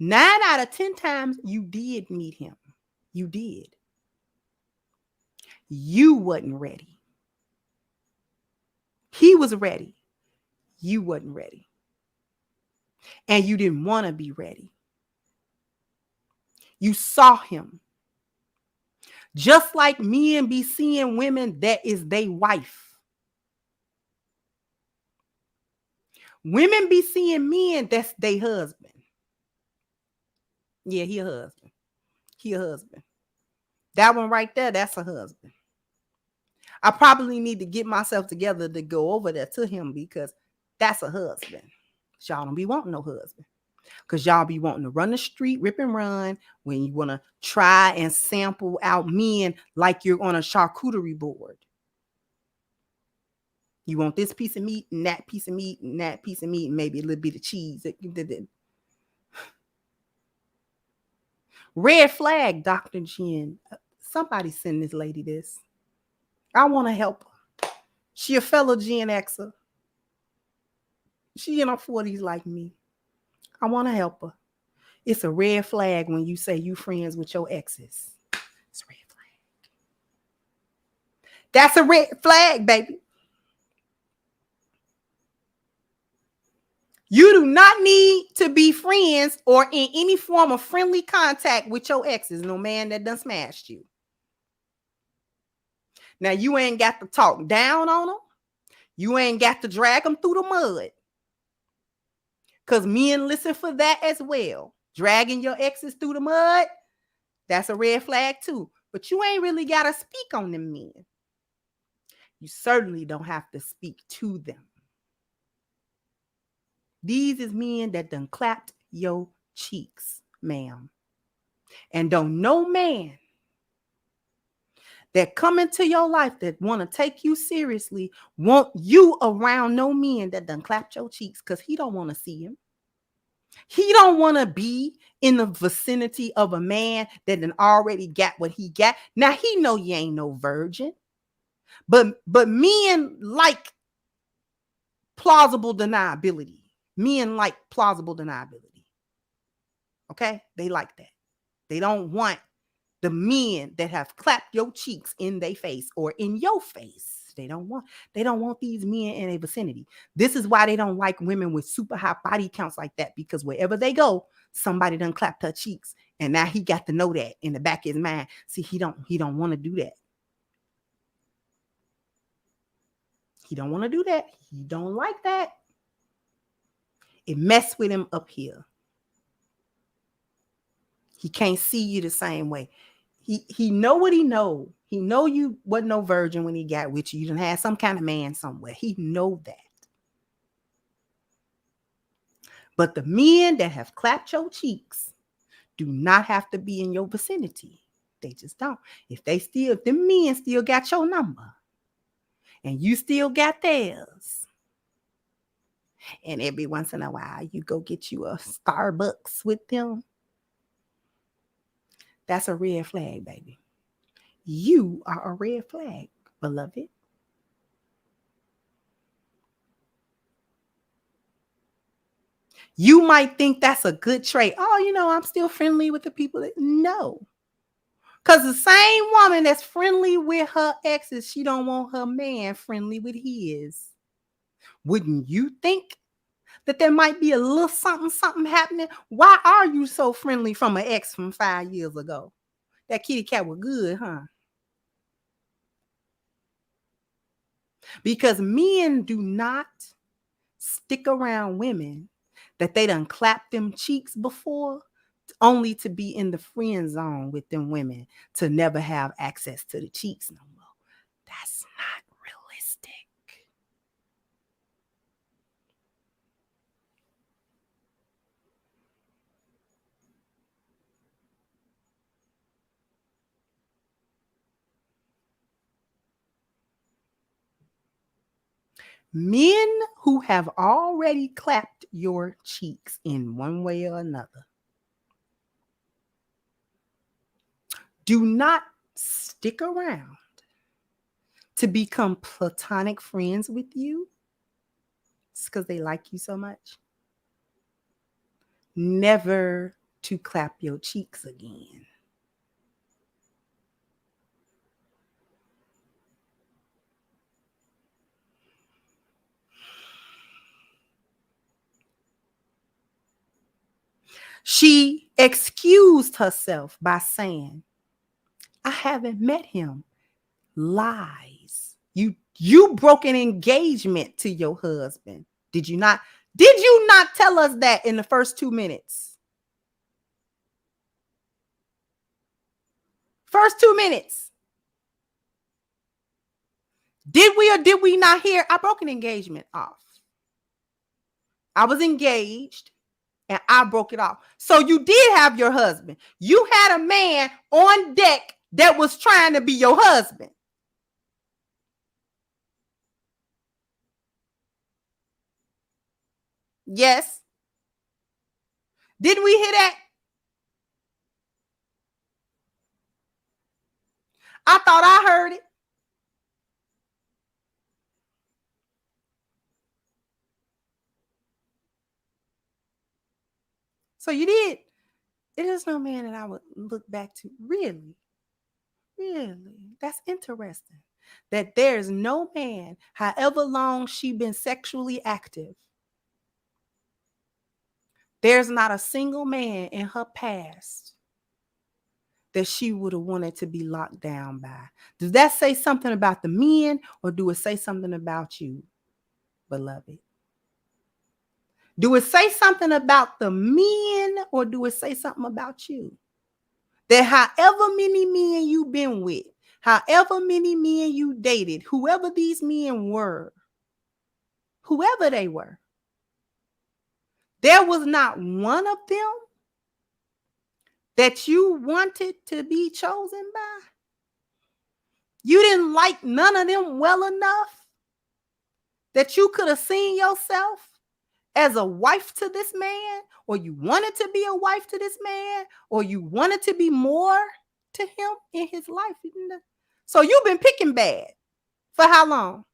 9 out of 10 times you did meet him. You did. You wasn't ready. He was ready. You wasn't ready. And you didn't want to be ready. You saw him. Just like men be seeing women that is they wife. Women be seeing men that's they husband. Yeah, he a husband. He a husband. That one right there, that's a husband. I probably need to get myself together to go over there to him, because that's a husband. Y'all don't be wanting no husband. Because y'all be wanting to run the street, rip and run, when you want to try and sample out men like you're on a charcuterie board. You want this piece of meat and that piece of meat and that piece of meat and maybe a little bit of cheese. Red flag, Dr. Jen. Somebody send this lady this. I want to help her. She a fellow Gen Xer. She in her 40s like me. I want to help her. It's a red flag when you say you friends with your exes. It's a red flag. That's a red flag, baby. You do not need to be friends or in any form of friendly contact with your exes. No man that done smashed you. Now, you ain't got to talk down on them. You ain't got to drag them through the mud. Because men listen for that as well. Dragging your exes through the mud, that's a red flag too. But you ain't really got to speak on them men. You certainly don't have to speak to them. These is men that done clapped your cheeks, ma'am. And don't no man that come into your life that want to take you seriously want you around no men that done clapped your cheeks, because he don't want to see him. He don't want to be in the vicinity of a man that done already got what he got. Now he know you ain't no virgin, but men like plausible deniability. Men like plausible deniability. Okay? They like that. They don't want the men that have clapped your cheeks in their face or in your face. They don't want these men in a vicinity. This is why they don't like women with super high body counts like that, because wherever they go, somebody done clapped her cheeks. And now he got to know that in the back of his mind. See, he don't want to do that. He don't want to do that. He don't like that. It messed with him up here. He can't see you the same way. He know what he know. He know you wasn't no virgin when he got with you. You done had some kind of man somewhere. He know that. But the men that have clapped your cheeks do not have to be in your vicinity. They just don't. If the men still got your number and you still got theirs, and every once in a while you go get you a Starbucks with them, that's a red flag, baby. You are a red flag, beloved. You might think that's a good trait. Oh, I'm still friendly with the people. No. Because the same woman that's friendly with her exes, she don't want her man friendly with his. Wouldn't you think that there might be a little something happening? Why are you so friendly from an ex from 5 years ago? That kitty cat was good, huh? Because men do not stick around women that they done clapped them cheeks before, only to be in the friend zone with them women, to never have access to the cheeks no more. That's not realistic. Men who have already clapped your cheeks in one way or another do not stick around to become platonic friends with you. It's because they like you so much. Never to clap your cheeks again. She excused herself by saying, I haven't met him. Lies. You broke an engagement to your husband. Did you not tell us that in the first 2 minutes? First 2 minutes. Did we or did we not hear? I broke an engagement off. I was engaged and I broke it off. So you did have your husband. You had a man on deck that was trying to be your husband. Yes. Didn't we hear that? I thought I heard it. So you did. It is no man that I would look back to. Really? Really? That's interesting. That there's no man, however long she been sexually active, there's not a single man in her past that she would have wanted to be locked down by. Does that say something about the men, or do it say something about you, beloved? Do it say something about the men, or do it say something about you? That however many men you've been with, however many men you dated, whoever these men were, whoever they were, there was not one of them that you wanted to be chosen by? You didn't like none of them well enough that you could have seen yourself as a wife to this man, or you wanted to be a wife to this man, or you wanted to be more to him in his life. So you've been picking bad for how long?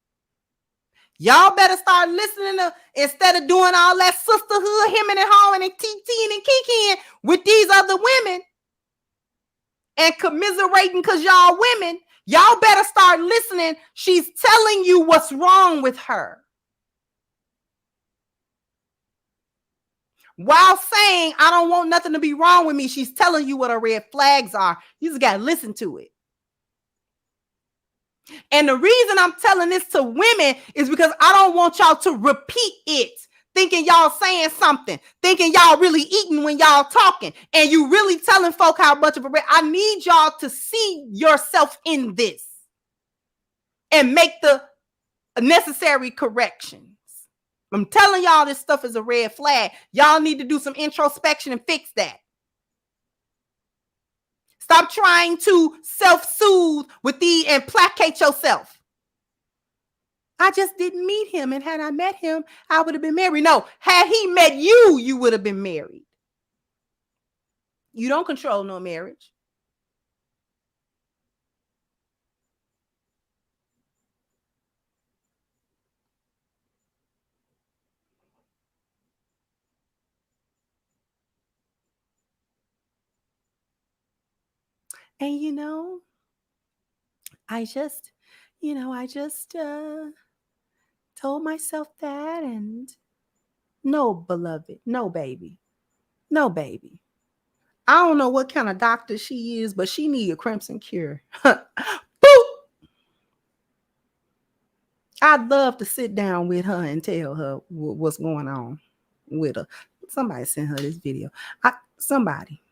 Y'all better start listening to, instead of doing all that sisterhood, hemming and hawing and TTing and kikiing with these other women and commiserating because y'all women, y'all better start listening. She's telling you what's wrong with her, while saying, I don't want nothing to be wrong with me. She's telling you what her red flags are. You just got to listen to it. And the reason I'm telling this to women is because I don't want y'all to repeat it, thinking y'all saying something, thinking y'all really eating when y'all talking, and you really telling folk how much of a red. I need y'all to see yourself in this and make the necessary corrections. I'm telling y'all this stuff is a red flag. Y'all need to do some introspection and fix that. Stop trying to self-soothe with these and placate yourself. I just didn't meet him, and had I met him, I would have been married. No, had he met you, you would have been married. You don't control no marriage. And I just told myself that, and no, beloved, no, baby. No, baby. I don't know what kind of doctor she is, but she need a crimson cure. Boop! I'd love to sit down with her and tell her what's going on with her. Somebody sent her this video. Somebody.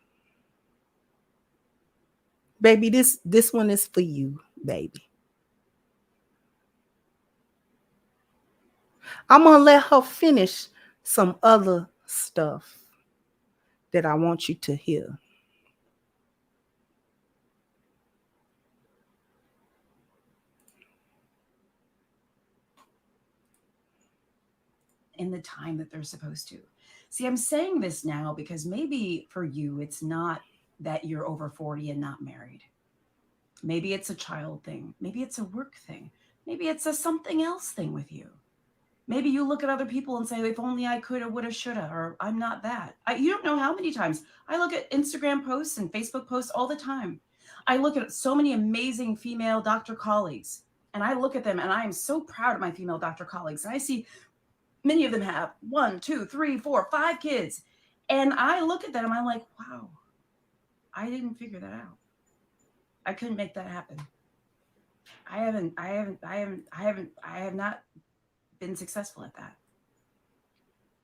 Baby, this one is for you, baby. I'm going to let her finish some other stuff that I want you to hear. In the time that they're supposed to. See, I'm saying this now because maybe for you, it's not that you're over 40 and not married. Maybe it's a child thing. Maybe it's a work thing. Maybe it's a something else thing with you. Maybe you look at other people and say, if only I coulda, woulda, shoulda, or I'm not that. You don't know how many times I look at Instagram posts and Facebook posts all the time. I look at so many amazing female doctor colleagues, and I look at them and I am so proud of my female doctor colleagues. And I see many of them have 1, 2, 3, 4, 5 kids. And I look at them and I'm like, wow, I didn't figure that out. I couldn't make that happen. I have not been successful at that.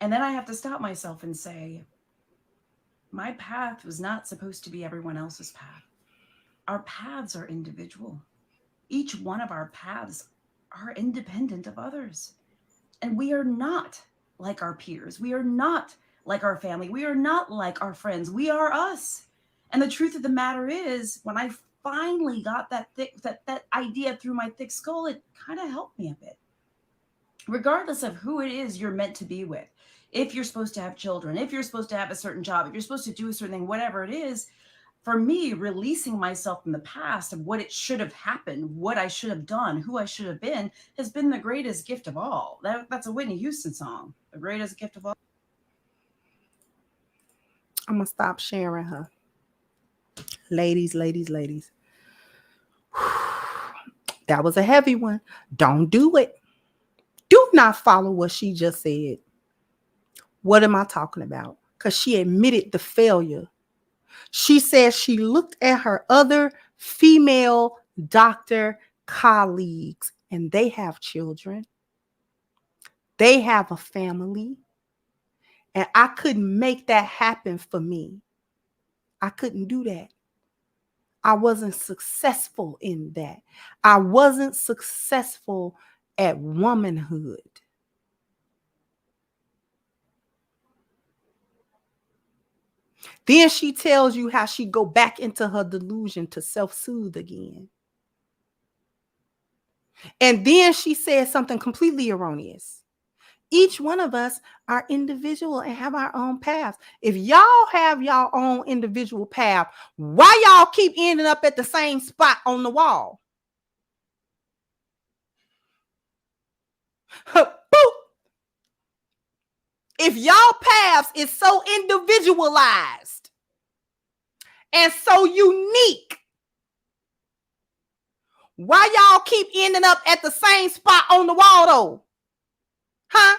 And then I have to stop myself and say, my path was not supposed to be everyone else's path. Our paths are individual. Each one of our paths are independent of others. And we are not like our peers. We are not like our family. We are not like our friends. We are us. And the truth of the matter is, when I finally got that idea through my thick skull, it kind of helped me a bit. Regardless of who it is you're meant to be with, if you're supposed to have children, if you're supposed to have a certain job, if you're supposed to do a certain thing, whatever it is, for me, releasing myself from the past of what it should have happened, what I should have done, who I should have been, has been the greatest gift of all. That's a Whitney Houston song. The greatest gift of all. I'm going to stop sharing her. Ladies. That was a heavy one. Don't do it. Do not follow what she just said. What am I talking about? Because she admitted the failure. She said she looked at her other female doctor colleagues, and they have children. They have a family. And I couldn't make that happen for me. I couldn't do that. I wasn't successful in that. I wasn't successful at womanhood. Then she tells you how she go back into her delusion to self-soothe again. And then she says something completely erroneous. Each one of us are individual and have our own paths. If y'all have y'all own individual path, why y'all keep ending up at the same spot on the wall? Boop. If y'all paths is so individualized and so unique, why y'all keep ending up at the same spot on the wall though? Huh?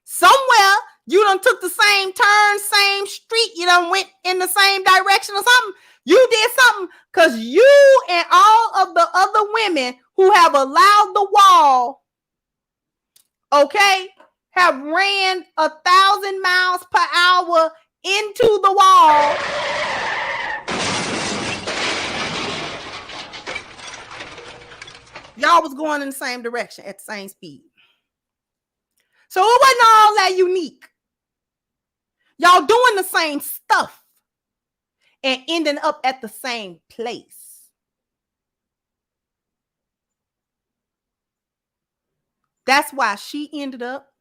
Somewhere you done took the same turn, same street, you done went in the same direction or something. You did something because you and all of the other women who have allowed the wall, okay, have ran 1,000 miles per hour into the wall. Y'all was going in the same direction at the same speed. So it wasn't all that unique. Y'all doing the same stuff and ending up at the same place. That's why she ended up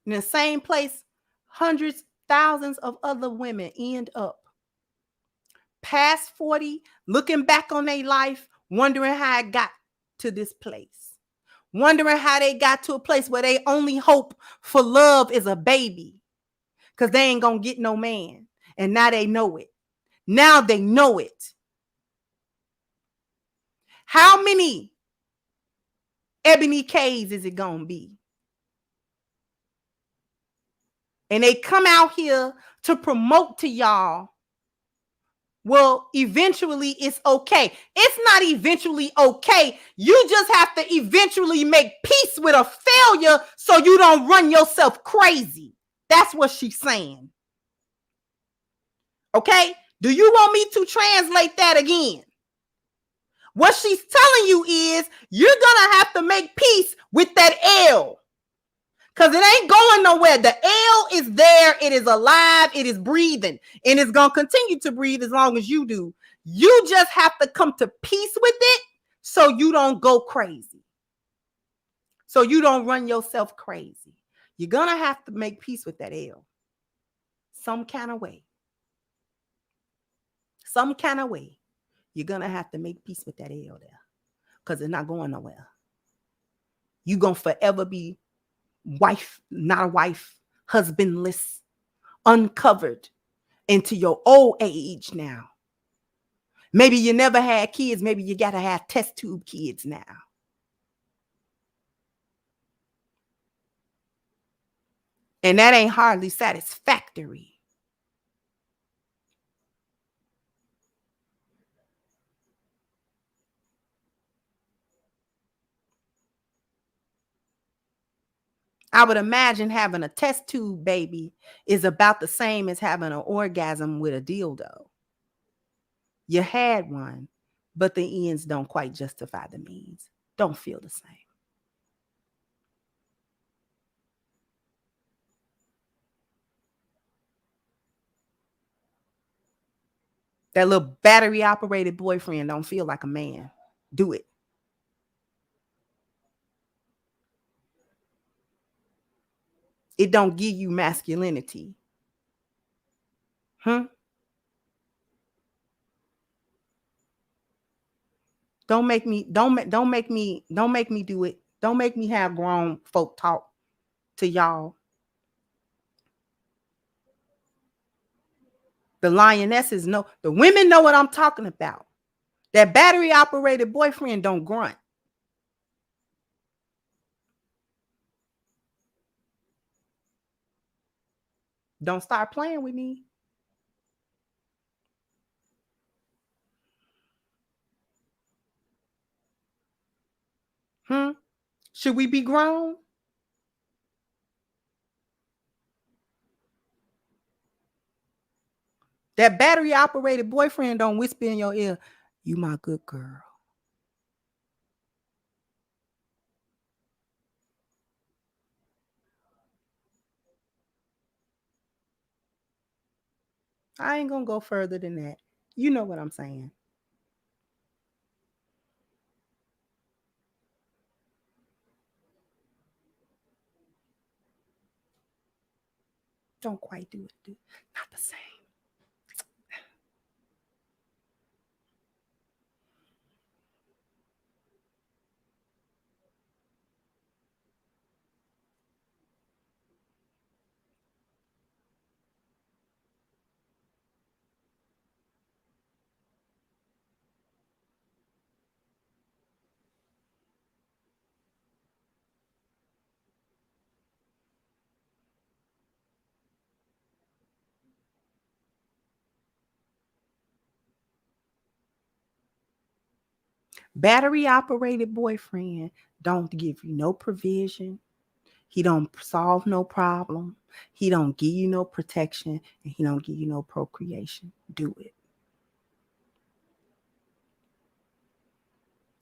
in the same place hundreds, thousands of other women end up. Past 40, looking back on their life, wondering how it got to this place. Wondering how they got to a place where they only hope for love is a baby. Because they ain't going to get no man. And now they know it. Now they know it. How many Ebony K's is it going to be? And they come out here to promote to y'all, well, eventually it's okay. It's not eventually okay. You just have to eventually make peace with a failure so you don't run yourself crazy. That's what she's saying. Okay? Do you want me to translate that again? What she's telling you is you're going to have to make peace with that L. Because it ain't going nowhere. The L is there. It is alive. It is breathing. And it's going to continue to breathe as long as you do. You just have to come to peace with it so you don't go crazy. So you don't run yourself crazy. You're going to have to make peace with that L. Some kind of way. Some kind of way. You're going to have to make peace with that L there. Because it's not going nowhere. You're going to forever be wife, not a wife, husbandless, uncovered into your old age now. Maybe you never had kids. Maybe you got to have test tube kids now. And that ain't hardly satisfactory. I would imagine having a test tube baby is about the same as having an orgasm with a dildo. You had one, but the ends don't quite justify the means. Don't feel the same. That little battery operated boyfriend don't feel like a man. Do it. It don't give you masculinity. Don't make me do it. Don't make me have grown folk talk to y'all. The lionesses know, the women know what I'm talking about. That battery operated boyfriend don't grunt. Don't start playing with me. Should we be grown? That battery operated boyfriend don't whisper in your ear, you my good girl. I ain't gonna go further than that. You know what I'm saying. Don't quite do it. Not the same. Battery operated boyfriend don't give you no provision. He don't solve no problem. He don't give you no protection, and he don't give you no procreation. Do it.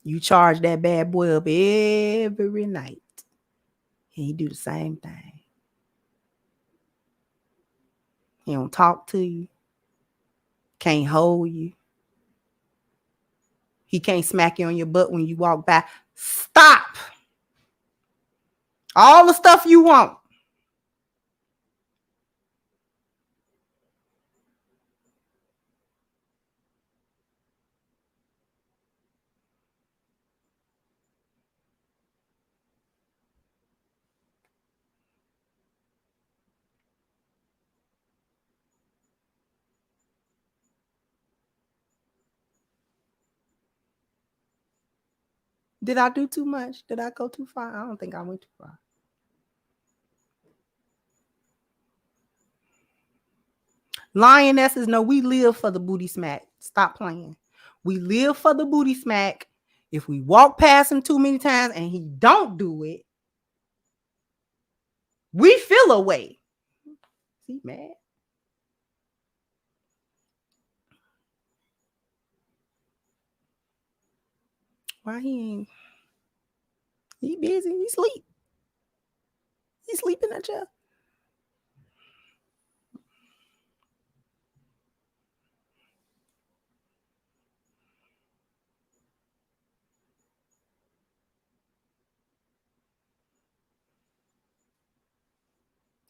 You charge that bad boy up every night, and he do the same thing. He don't talk to you. Can't hold you. He can't smack you on your butt when you walk by. Stop. All the stuff you want. Did I do too much? Did I go too far? I don't think I went too far. Lionesses know we live for the booty smack. Stop playing. We live for the booty smack. If we walk past him too many times and he don't do it, we feel a way. He mad? Why he ain't? He busy. He sleep. He sleeping at you.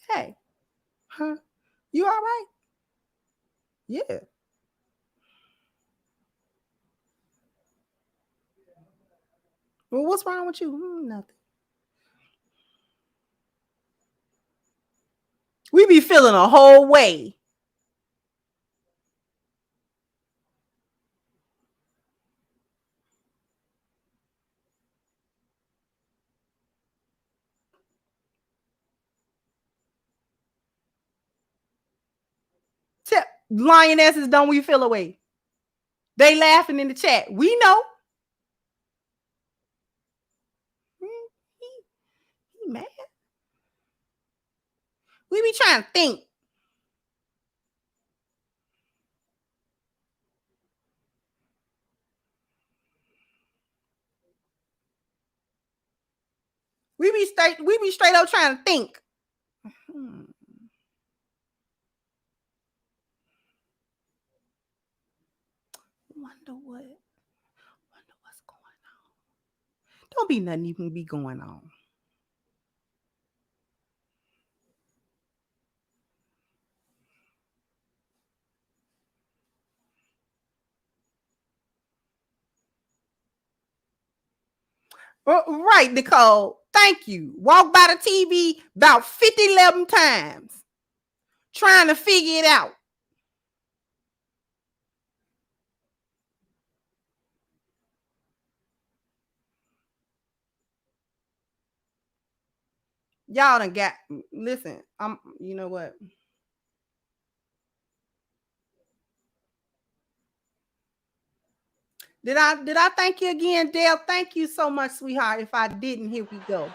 Hey, huh? You all right? Yeah. Well, what's wrong with you? Nothing. We be feeling a whole way. Lionesses, don't we feel away? They laughing in the chat. We know. He mad. We be trying to think. We be straight up trying to think. Wonder what's going on. Don't be nothing even be going on. Right, Nicole. Thank you. Walk by the TV about 11 times trying to figure it out. Y'all done got, listen, you know what? Did I thank you again, Dale? Thank you so much, sweetheart. If I didn't, here we go.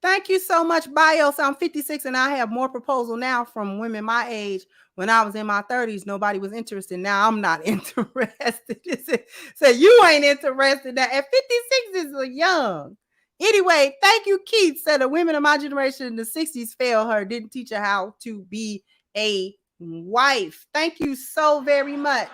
Thank Thank you so much, Bios. I'm 56 and I have more proposal now from women my age. When I was in my 30s, nobody was interested. Now I'm not interested. So you ain't interested. Now at 56 is young. Anyway, thank you, Keith. Said the women of my generation in the 60s failed her, didn't teach her how to be a wife. Thank you so very much.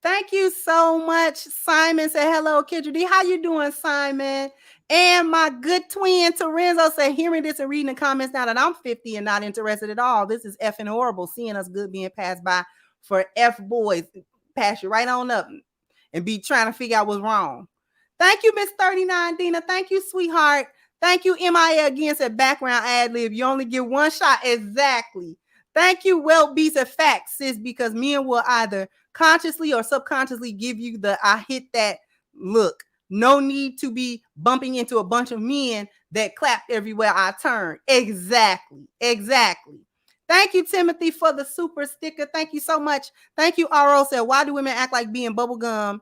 Thank you so much. Simon said, hello, Kendra D. How you doing, Simon? And my good twin, Terenzo, said, hearing this and reading the comments now that I'm 50 and not interested at all. This is effing horrible. Seeing us good being passed by for F boys. Pass you right on up and be trying to figure out what's wrong. Thank you, Miss 39, Dina. Thank you, sweetheart. Thank you, MIA again, said background ad lib. You only get one shot. Exactly. Thank you, Well Beats of Facts, sis, because men will either consciously or subconsciously give you the I hit that look. No need to be bumping into a bunch of men that clapped everywhere I turn. Exactly. Thank you, Timothy, for the super sticker. Thank you so much. Thank you, RO said, why do women act like being bubble gum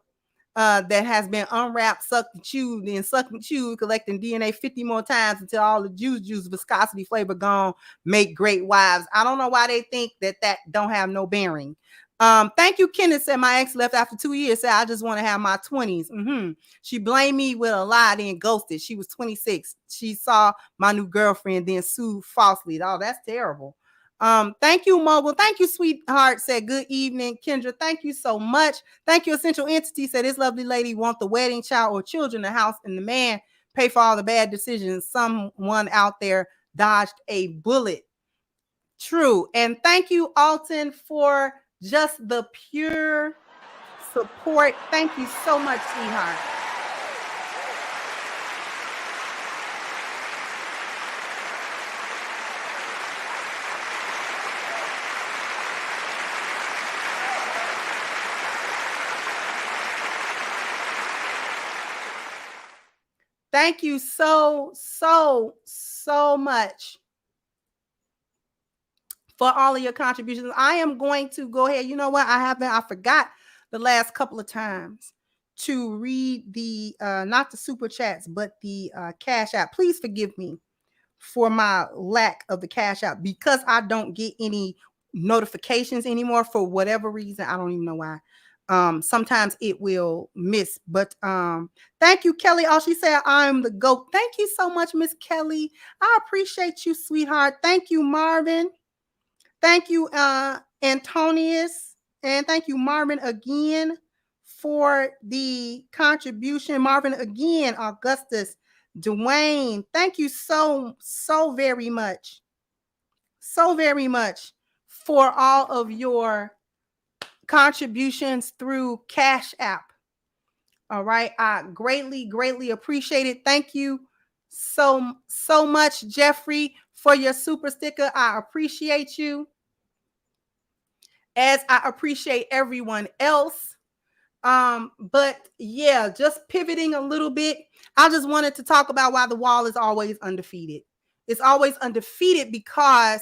that has been unwrapped, sucked, and chewed, collecting DNA 50 more times until all the juice, viscosity, flavor gone, make great wives? I don't know why they think that don't have no bearing. Thank you, Kenneth said, my ex left after 2 years, said, I just want to have my 20s. She blamed me with a lie, then ghosted. She was 26. She saw my new girlfriend, then sued falsely. Oh, that's terrible. Thank you, Mogul. Thank you, sweetheart. Said, good evening, Kendra. Thank you so much. Thank you, Essential Entity. Said, this lovely lady want the wedding, child, or children, the house, and the man pay for all the bad decisions. Someone out there dodged a bullet. True. And thank you, Alton, for just the pure support. Thank you so much, sweetheart. Thank you so much for all of your contributions. I am going to go ahead. You know what? I forgot the last couple of times to read the, not the super chats, but the Cash App. Please forgive me for my lack of the Cash App because I don't get any notifications anymore for whatever reason. I don't even know why. Sometimes it will miss, but thank you, Kelly. Oh, she said, I'm the GOAT. Thank you so much, Miss Kelly. I appreciate you, sweetheart. Thank you, Marvin. Thank you, Antonius. And thank you, Marvin, again for the contribution. Marvin, again, Augustus, Dwayne. Thank you so very much. So very much for all of your contributions through Cash App. All right. I greatly appreciate it. Thank you so much, Jeffrey, for your super sticker. I appreciate you, as I appreciate everyone else. But yeah, just pivoting a little bit. I just wanted to talk about why the wall is always undefeated. It's always undefeated because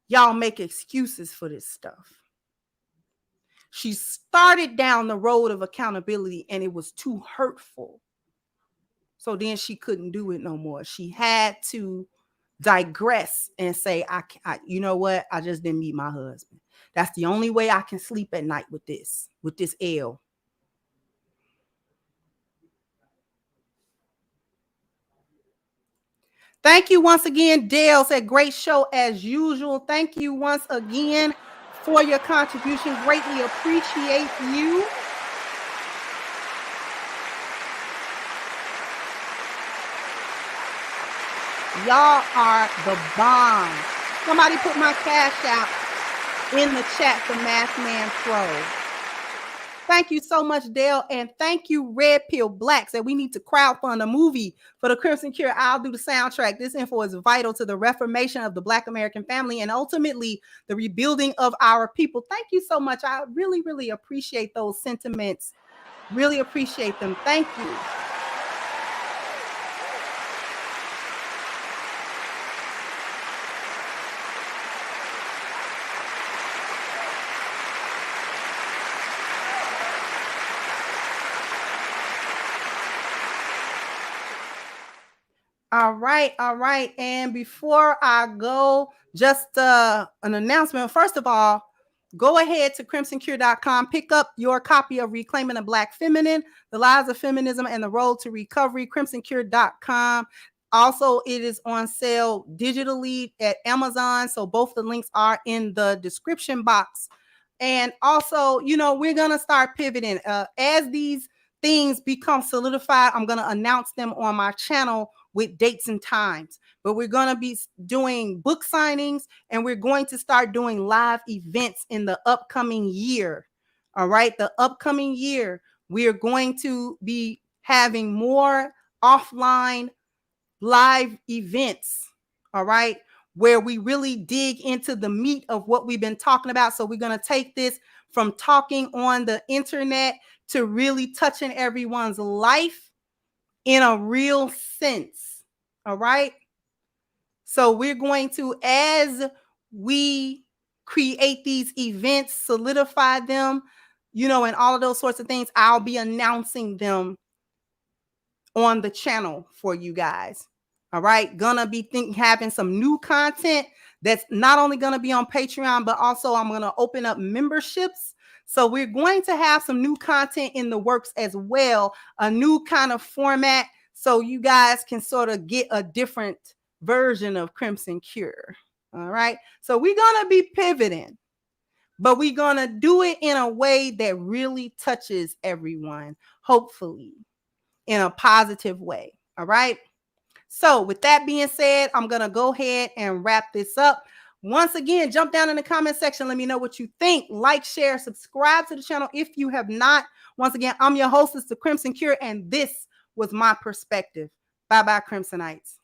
y'all make excuses for this stuff. She started down the road of accountability and it was too hurtful. So then she couldn't do it no more. She had to digress and say, I you know what? I just didn't meet my husband. That's the only way I can sleep at night with this L. Thank you once again. Dale said, great show as usual. Thank you once again for your contribution. Greatly appreciate you. Y'all are the bomb. Somebody put my Cash App in the chat for Math Man Pro. Thank you so much, Dale. And thank you, Red Pill Black. Said we need to crowdfund a movie for the Crimson Cure. I'll do the soundtrack. This info is vital to the reformation of the Black American family and ultimately the rebuilding of our people. Thank you so much. I really appreciate those sentiments Really appreciate them. Thank you. All right. And before I go, just an announcement. First of all, go ahead to crimsoncure.com, pick up your copy of Reclaiming the Black Feminine, The Lies of Feminism and the Road to Recovery, crimsoncure.com. Also, it is on sale digitally at Amazon. So both the links are in the description box. And also, we're going to start pivoting. As these things become solidified, I'm going to announce them on my channel with dates and times. But we're going to be doing book signings, and we're going to start doing live events in the upcoming year. All right. The upcoming year, we are going to be having more offline live events. All right. Where we really dig into the meat of what we've been talking about. So we're going to take this from talking on the internet to really touching everyone's life in a real sense. All right. So we're going to, as we create these events, solidify them, and all of those sorts of things, I'll be announcing them on the channel for you guys. All right. Gonna be having some new content that's not only gonna be on Patreon, but also I'm gonna open up memberships. So we're going to have some new content in the works as well, a new kind of format, so you guys can sort of get a different version of Crimson Cure. All right. So we're gonna be pivoting, but we're gonna do it in a way that really touches everyone, hopefully in a positive way. All right. So with that being said, I'm going to go ahead and wrap this up. Once again, jump down in the comment section. Let me know what you think. Like, share, subscribe to the channel if you have not. Once again, I'm your hostess, The Crimson Cure, and this was my perspective. Bye-bye, Crimsonites.